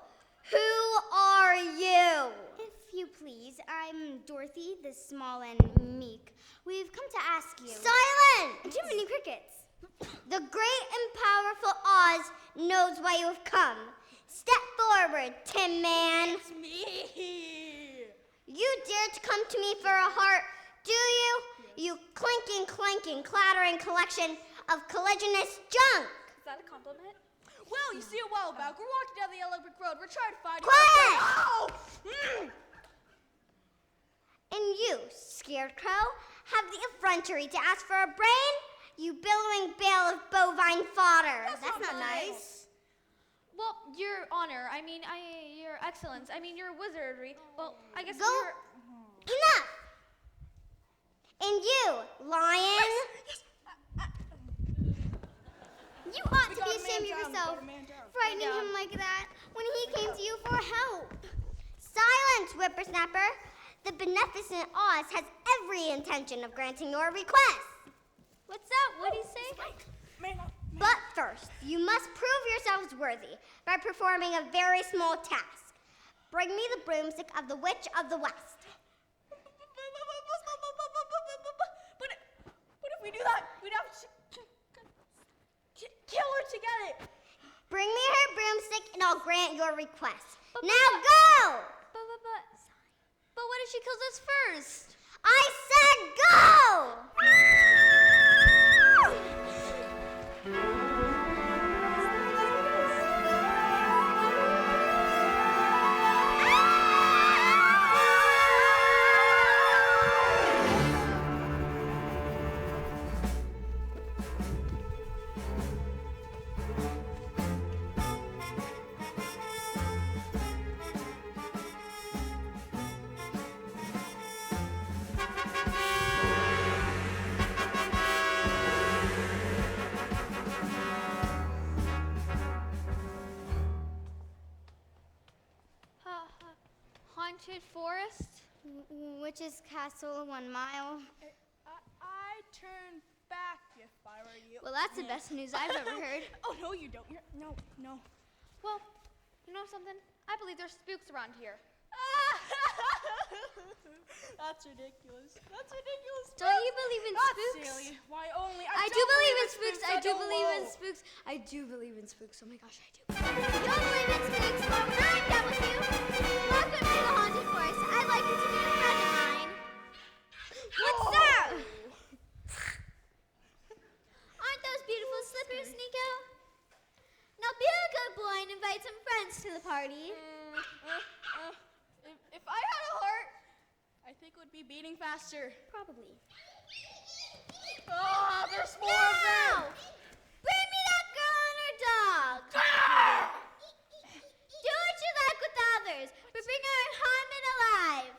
Who are you? If you please, I'm Dorothy, the small and meek. We've come to ask you. Silence! Too many crickets. The great and powerful Oz knows why you have come. Step forward, Tin Man. It's me. You dare to come to me for a heart, do you? You clinking, clanking, clattering collection of collisionous junk. Is that a compliment? Well, you see, a while back, we're walking down the yellow brick road. We're trying to find Quiet! you. Oh! And you, Scarecrow, have the effrontery to ask for a brain? You billowing bale of bovine fodder. That's not nice. Well, Your Honor, Your Excellence, Your Wizardry. Well, I guess Go. you're... Enough! And you, lion, you ought to got be a man ashamed of down, we yourself, got a man down. frightening him like that when he came to you for help. Silence, whippersnapper. The beneficent Oz has every intention of granting your request. What's that? What'd he say? But first, you must prove yourselves worthy by performing a very small task. Bring me the broomstick of the Witch of the West. But if we do that, we'd have to kill her to get it. Bring me her broomstick and I'll grant your request. Now go! But what if she kills us first? I said go! Haunted forest? Witch's castle, 1 mile. I turn back if I were you. Well, that's the best news I've ever heard. Oh, no, you don't. No. Well, you know something? I believe there's spooks around here. That's ridiculous. Don't you believe in That's spooks? silly. Why only? I do don't believe in spooks. I do don't believe in know. spooks. I do believe in spooks. Oh my gosh, I do. You don't believe in spooks? Well, when I'm done with you, welcome to the haunted forest. I'd like you to meet a friend of mine. What's that? Aren't those beautiful slippers, Nico? Now be a good boy and invite some friends to the party. If I had a heart, I think it would be beating faster. Probably. Oh, there's more of them. Bring me that girl and her dog. Do what you like with the others, but bring her home and alive.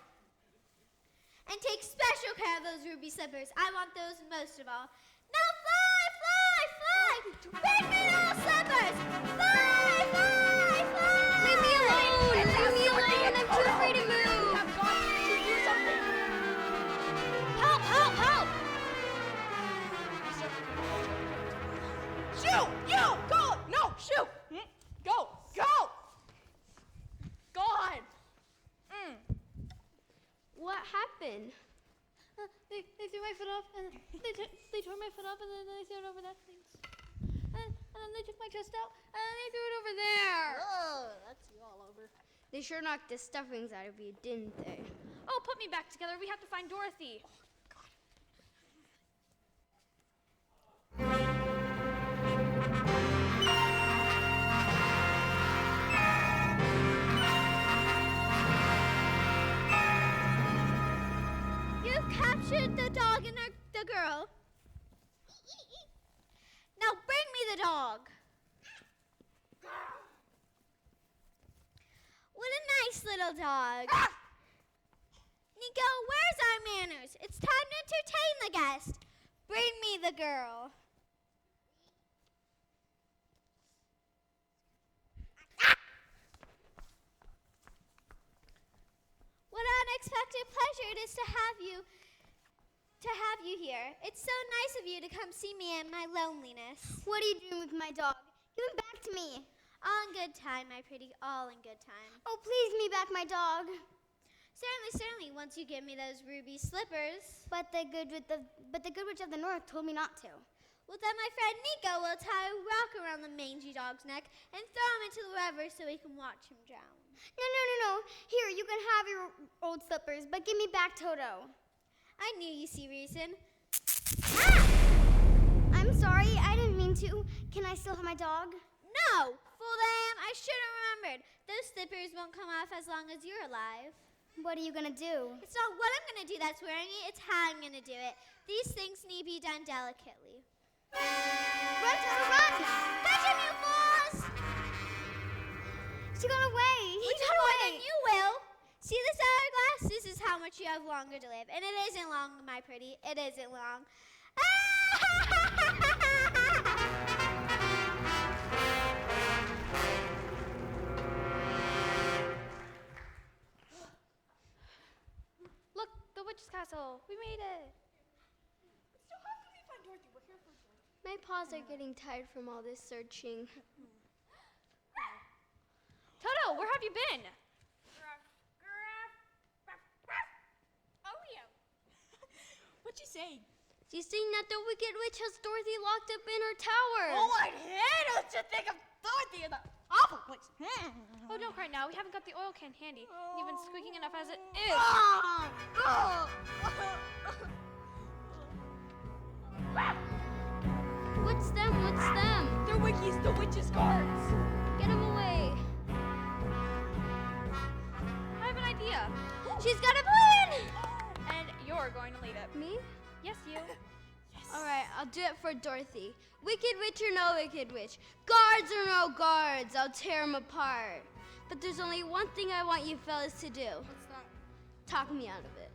And take special care of those ruby slippers. I want those most of all. Now fly, fly, fly! Bring me those slippers! Fly, fly, fly! Leave me alone! Leave me alone! I'm too afraid to move! I've got to do something. Help! Help! Help! Shoot! You! Go! No! Shoot! Go! Go! God! What happened? They threw my foot off, and they tore my foot off, and then they threw it over that thing. And then they took my chest out, and then they threw it over there. Oh, that's you all over. They sure knocked the stuffings out of you, didn't they? Oh, put me back together. We have to find Dorothy. You've captured the dog and the girl. Now bring me the dog. What a nice little dog. Nico, where's our manners? It's time to entertain the guest. Bring me the girl. What an unexpected pleasure it is to have you here. It's so nice of you to come see me in my loneliness. What are you doing with my dog? Give him back to me. All in good time, my pretty, all in good time. Oh, please give me back my dog. Certainly, once you give me those ruby slippers. But the good witch of the north told me not to. Well, then my friend Nico will tie a rock around the mangy dog's neck and throw him into the river so we can watch him drown. No. Here, you can have your old slippers, but give me back Toto. I knew you see reason. Ah! I'm sorry, I didn't mean to. Can I still have my dog? No! Fool I am, I should have remembered. Those slippers won't come off as long as you're alive. What are you gonna do? It's not what I'm gonna do that's wearing it, it's how I'm gonna do it. These things need to be done delicately. Run, Toto, run! Catch him, you fools! She got away. He got away, and you will. See this hourglass? This is how much you have longer to live. And it isn't long, my pretty. It isn't long. Look, the witch's castle. We made it. So how can we find Dorothy? We're here for Dorothy. My paws are getting tired from all this searching. Toto, where have you been? Oh, yeah. What'd you say? She's saying that the wicked witch has Dorothy locked up in her tower. Oh, I hate to think of Dorothy in that awful place. Oh, don't cry now. We haven't got the oil can handy. And you've been squeaking enough as it is. What's them? What's them? They're wickies, the witches' guards. Get him away. I have an idea. She's got a plan! And you're going to lead it. Me? Yes, you. Yes, All right, I'll do it for Dorothy. Wicked witch or no wicked witch, guards or no guards, I'll tear 'em apart. But there's only one thing I want you fellas to do. What's that? Talk me out of it.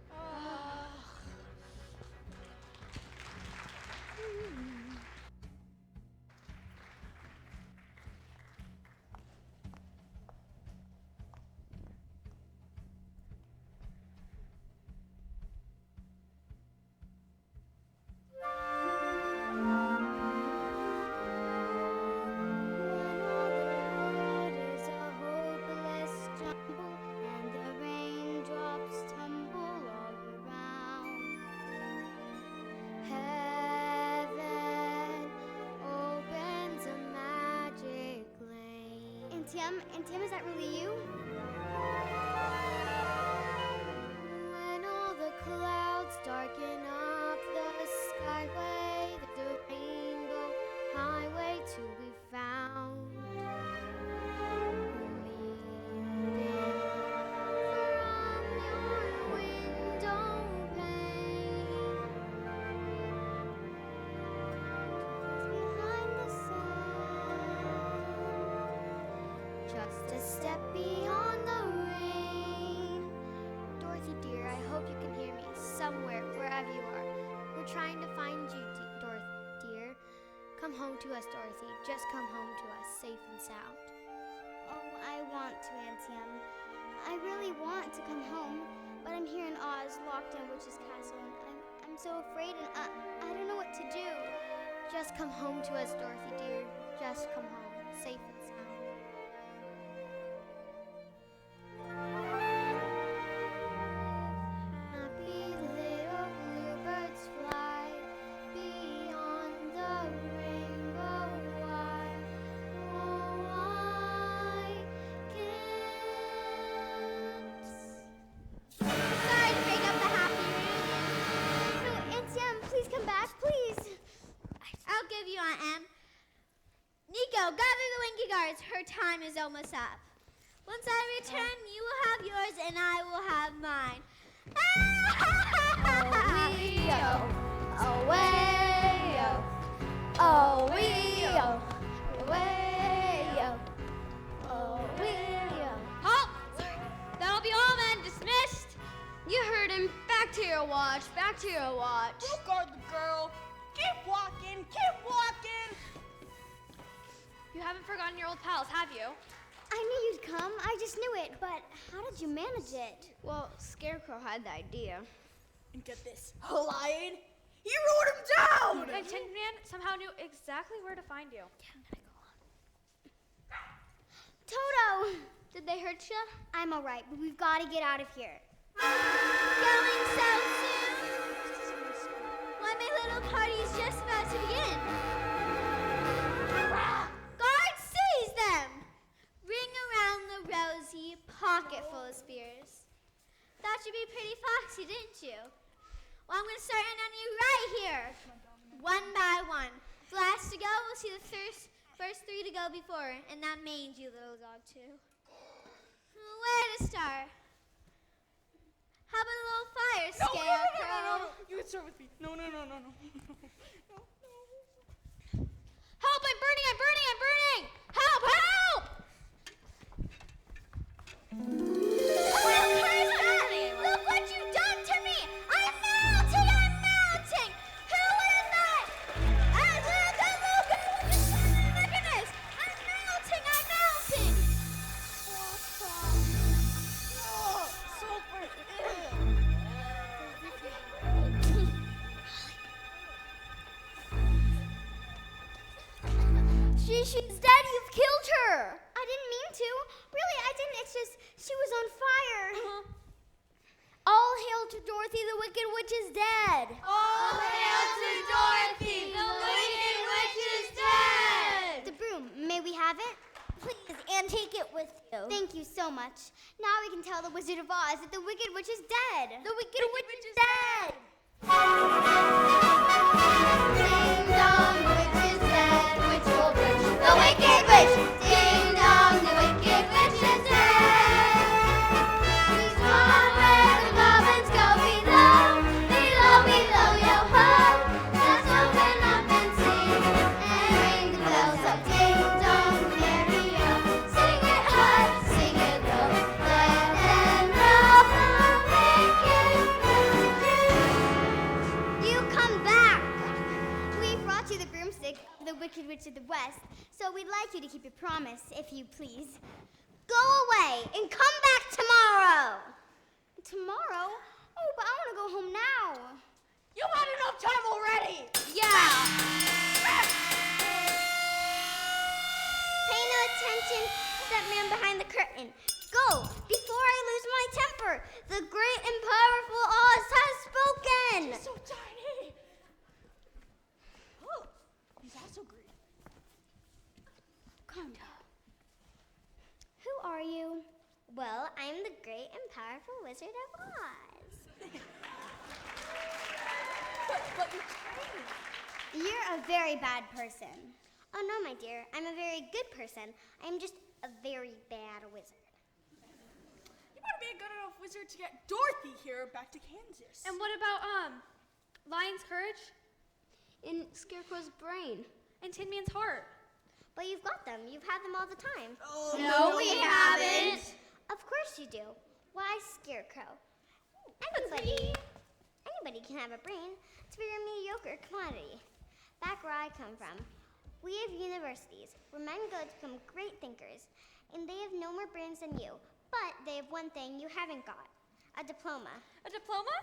Is a hopeless jumble, and the raindrops tumble all around. Heaven opens a magic lane. And Tim, is that really you? When all the clouds darken up the skyway, there's a rainbow highway to be found. Leading from your window pane behind the sun, just a step beyond the rain. Dorothy dear, I hope you can hear me somewhere, wherever you are. We're trying to find you, Dorothy dear. Come home to us, Dorothy. Just come home to us, safe and sound. Oh, I want to, Auntie Em. I really want to come home, but I'm here in Oz, locked in a witch's castle, and I'm so afraid, and I don't know what to do. Just come home to us, Dorothy dear. Just come home, safe and sound. Happy little bluebirds fly beyond the rainbow wide. Oh, I can't. Sorry to break up the happy reunion. No, Auntie Em, please come back, please. I'll give you Aunt Em. Nico, gather the Winky Guards. Her time is almost up. Once I return, you will have yours and I will have mine. Halt! That'll be all then. Dismissed. You heard him. Back to your watch. Back to your watch. We'll guard the girl. Keep walking. Keep walking. You haven't forgotten your old pals, have you? I knew you'd come. I just knew it. But how did you manage it? Well, Scarecrow had the idea. And get this, Lion, he wrote him down. And Tin Man somehow knew exactly where to find you. Toto! Did they hurt you? I'm all right, but we've got to get out of here. Going so soon? Why, my little party's just about to begin. Guards, seize them! Ring around the rosy pocket full of spears. Thought you'd be pretty foxy, didn't you? Well, I'm going to start in on you right here. One by one. The last to go, we'll see the first three to go before, and that mangy little dog, too. Where to start? How about a little fire, Scarecrow? You can start with me. No. Help! I'm burning! I'm burning! I'm burning! Help! Help! Look what you've done to me! I'm melting! I'm melting! Who would have thought? My goodness! I'm melting! I'm melting! She's dead! You've killed her! I didn't mean to. Really, I didn't. It's just she was on fire. All hail to Dorothy, the Wicked Witch is dead! All hail to Dorothy, the Wicked Witch is dead! The broom. May we have it? Please, and take it with you. Thank you so much. Now we can tell the Wizard of Oz that the Wicked Witch is dead. The Wicked Witch is dead! Ding dong, the witch is dead. Witch will bring the Wicked Witch. Ding dong, the Wicked Witch is dead. He's gone where the goblins go below, below, yo ho. That's what So we'd like you to keep your promise, if you please. Go away and come back tomorrow. Tomorrow? Oh, but I want to go home now. You had enough time already! Yeah! Pay no attention to that man behind the curtain. Go, before I lose my temper. The great and powerful Oz has spoken. He's so tiny! Oh, he's also green. Calm down. Who are you? Well, I'm the great and powerful Wizard of Oz. But you're tiny. You're a very bad person. Oh no, my dear, I'm a very good person. I'm just a very bad wizard. You want to be a good enough wizard to get Dorothy here back to Kansas. And what about, Lion's courage? In Scarecrow's brain. And Tin Man's heart? But you've got them. You've had them all the time. Oh, No, we haven't. Of course you do. Why, Scarecrow? Anybody can have a brain. It's a very mediocre commodity. Back where I come from, we have universities where men go to become great thinkers, and they have no more brains than you. But they have one thing you haven't got: a diploma. A diploma?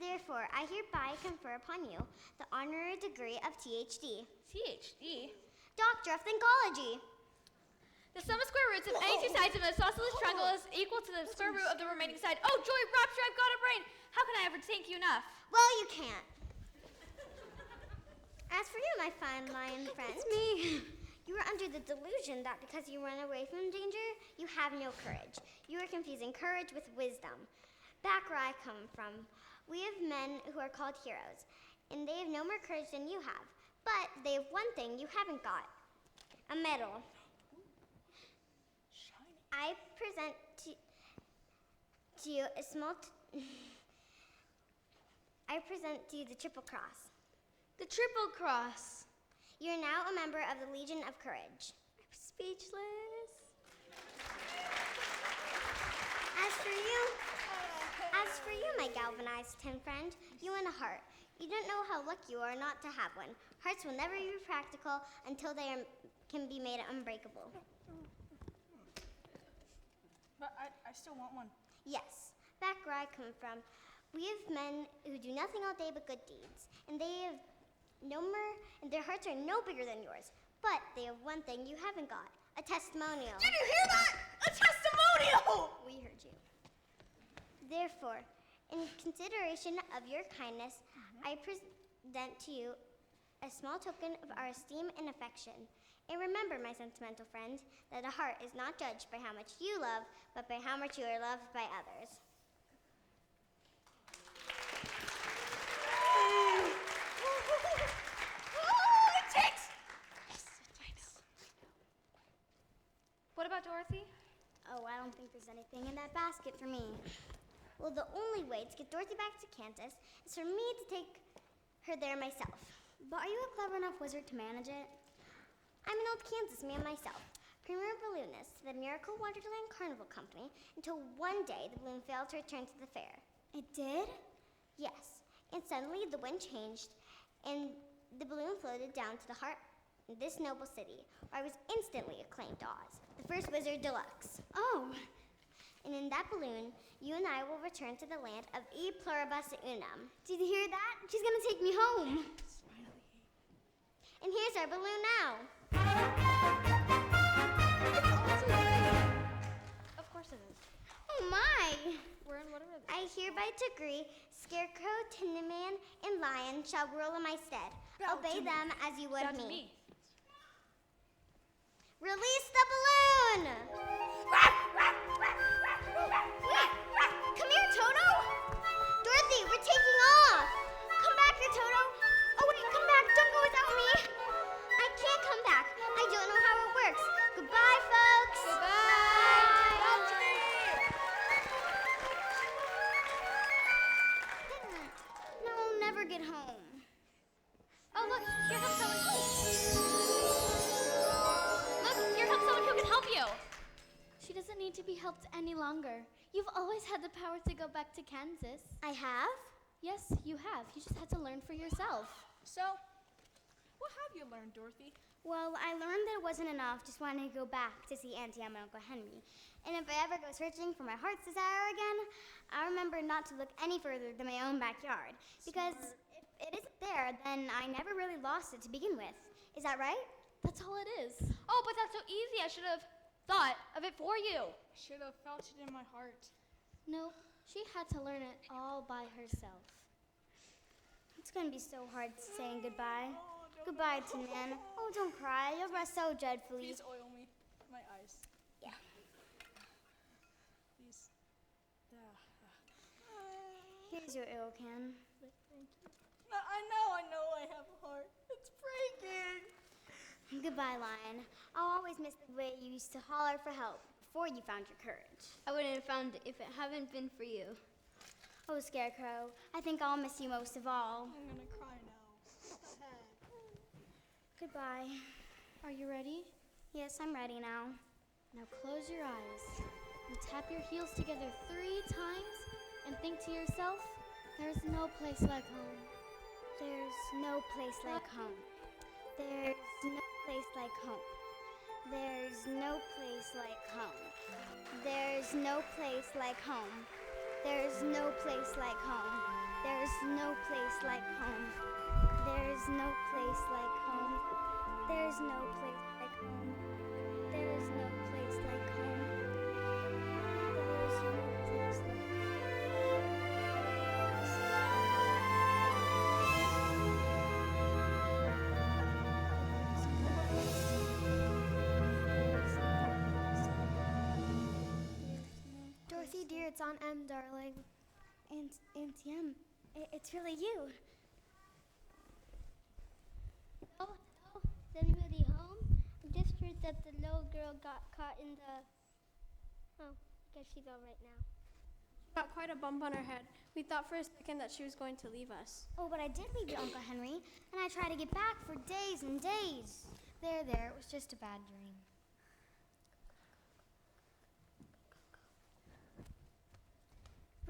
Therefore, I hereby confer upon you the honorary degree of THD, PhD? Doctor of Thinkology. The sum of square roots of any two sides of an isosceles triangle is equal to the square root of the remaining side. Oh, joy, rapture, I've got a brain! How can I ever thank you enough? Well, you can't. As for you, my fine lion friend, It's me. you are under the delusion that because you run away from danger, you have no courage. You are confusing courage with wisdom. Back where I come from, we have men who are called heroes, and they have no more courage than you have. But they have one thing you haven't got: a medal. I present to you a small. I present to you the Triple Cross. The Triple Cross. You're now a member of the Legion of Courage. I'm speechless. As for you, my galvanized tin friend, you and a heart. You don't know how lucky you are not to have one. Hearts will never be practical until they can be made unbreakable. But I still want one. Yes, back where I come from, we have men who do nothing all day but good deeds, and they have no more, and their hearts are no bigger than yours. But they have one thing you haven't got: a testimonial. Did you hear that? A testimonial! We heard you. Therefore, in consideration of your kindness, I present to you a small token of our esteem and affection. And remember, my sentimental friend, that a heart is not judged by how much you love, but by how much you are loved by others. What about Dorothy? Oh, I don't think there's anything in that basket for me. Well, the only way to get Dorothy back to Kansas is for me to take her there myself. But are you a clever enough wizard to manage it? I'm an old Kansas man myself, premier balloonist to the Miracle Wonderland Carnival Company, until one day the balloon failed to return to the fair. It did? Yes, and suddenly the wind changed, and the balloon floated down to the heart of this noble city, where I was instantly acclaimed Oz, the first wizard deluxe. Oh, And in that balloon, you and I will return to the land of E pluribus unum. did you hear that? She's gonna take me home. And here's our balloon now. Of course it is. Oh my! We're in whatever. I hereby decree Scarecrow, Tin Man, and Lion shall rule in my stead. Obey them as you would Down to me. me. Release the balloon! Wait, come here, Toto! Dorothy, we're taking off! Come back here, Toto! Oh wait, come back, don't go without me! I can't come back. I don't know how it works. Goodbye, folks! No, I'll never get home. Oh, look, here comes someone. Look, here comes someone who can help you. She doesn't need to be helped any longer. You've always had the power to go back to Kansas. I have? Yes, you have. You just had to learn for yourself. So, what have you learned, Dorothy? Well, I learned that it wasn't enough just wanting to go back to see Auntie Em and Uncle Henry. And if I ever go searching for my heart's desire again, I'll remember not to look any further than my own backyard. Because if it isn't there, then I never really lost it to begin with. Is that right? That's all it is. Oh, but that's so easy. I should have thought of it for you. Should have felt it in my heart. No, she had to learn it all by herself. It's going to be so hard saying goodbye. Goodbye to Nan. Oh, don't cry. You'll rest so dreadfully. Please oil me. My eyes. Yeah. Please. Here's your oil can. I know I have a heart. It's breaking. Goodbye, Lion. I'll always miss the way you used to holler for help before you found your courage. I wouldn't have found it if it hadn't been for you. Oh, Scarecrow, I think I'll miss you most of all. I'm gonna cry now. Goodbye. Are you ready? Yes, I'm ready now. Now close your eyes and tap your heels together 3 times and think to yourself, there's no place like home. There's no place like home. There's no place like home. There's no place like home. There's no place like home. There's no place like home. There's no place like home. There's no place like home. There's no place like home. There's no place like home. There's no place like Dorothy, dear, it's Aunt Em, darling. Auntie Em, it's really you. Oh, hello. Is anybody home? I just heard that the little girl got caught in the... Oh, I guess she's all right now. Got quite a bump on her head. We thought for a second that she was going to leave us. Oh, but I did leave you, Uncle Henry, and I tried to get back for days and days. There, it was just a bad dream.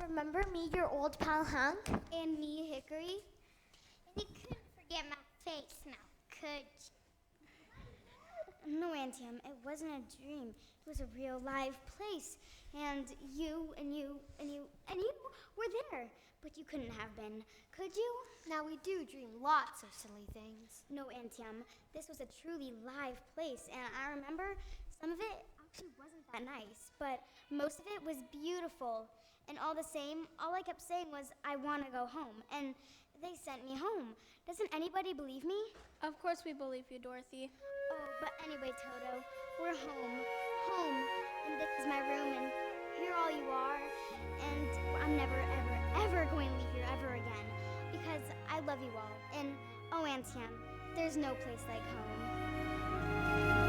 Remember me, your old pal Hank? And me, Hickory. And you couldn't forget my face now, could you? No, Auntie Em, it wasn't a dream. It was a real live place. And you were there. But you couldn't have been, could you? Now we do dream lots of silly things. No, Auntie Em, this was a truly live place. And I remember some of it actually wasn't that nice. But most of it was beautiful. And all the same, all I kept saying was, I want to go home. And they sent me home. Doesn't anybody believe me? Of course we believe you, Dorothy. Oh, but anyway, Toto, we're home. Home. And this is my room, and here all you are. And I'm never, ever, ever going to leave here ever again. Because I love you all. And, oh, Auntie Em, there's no place like home.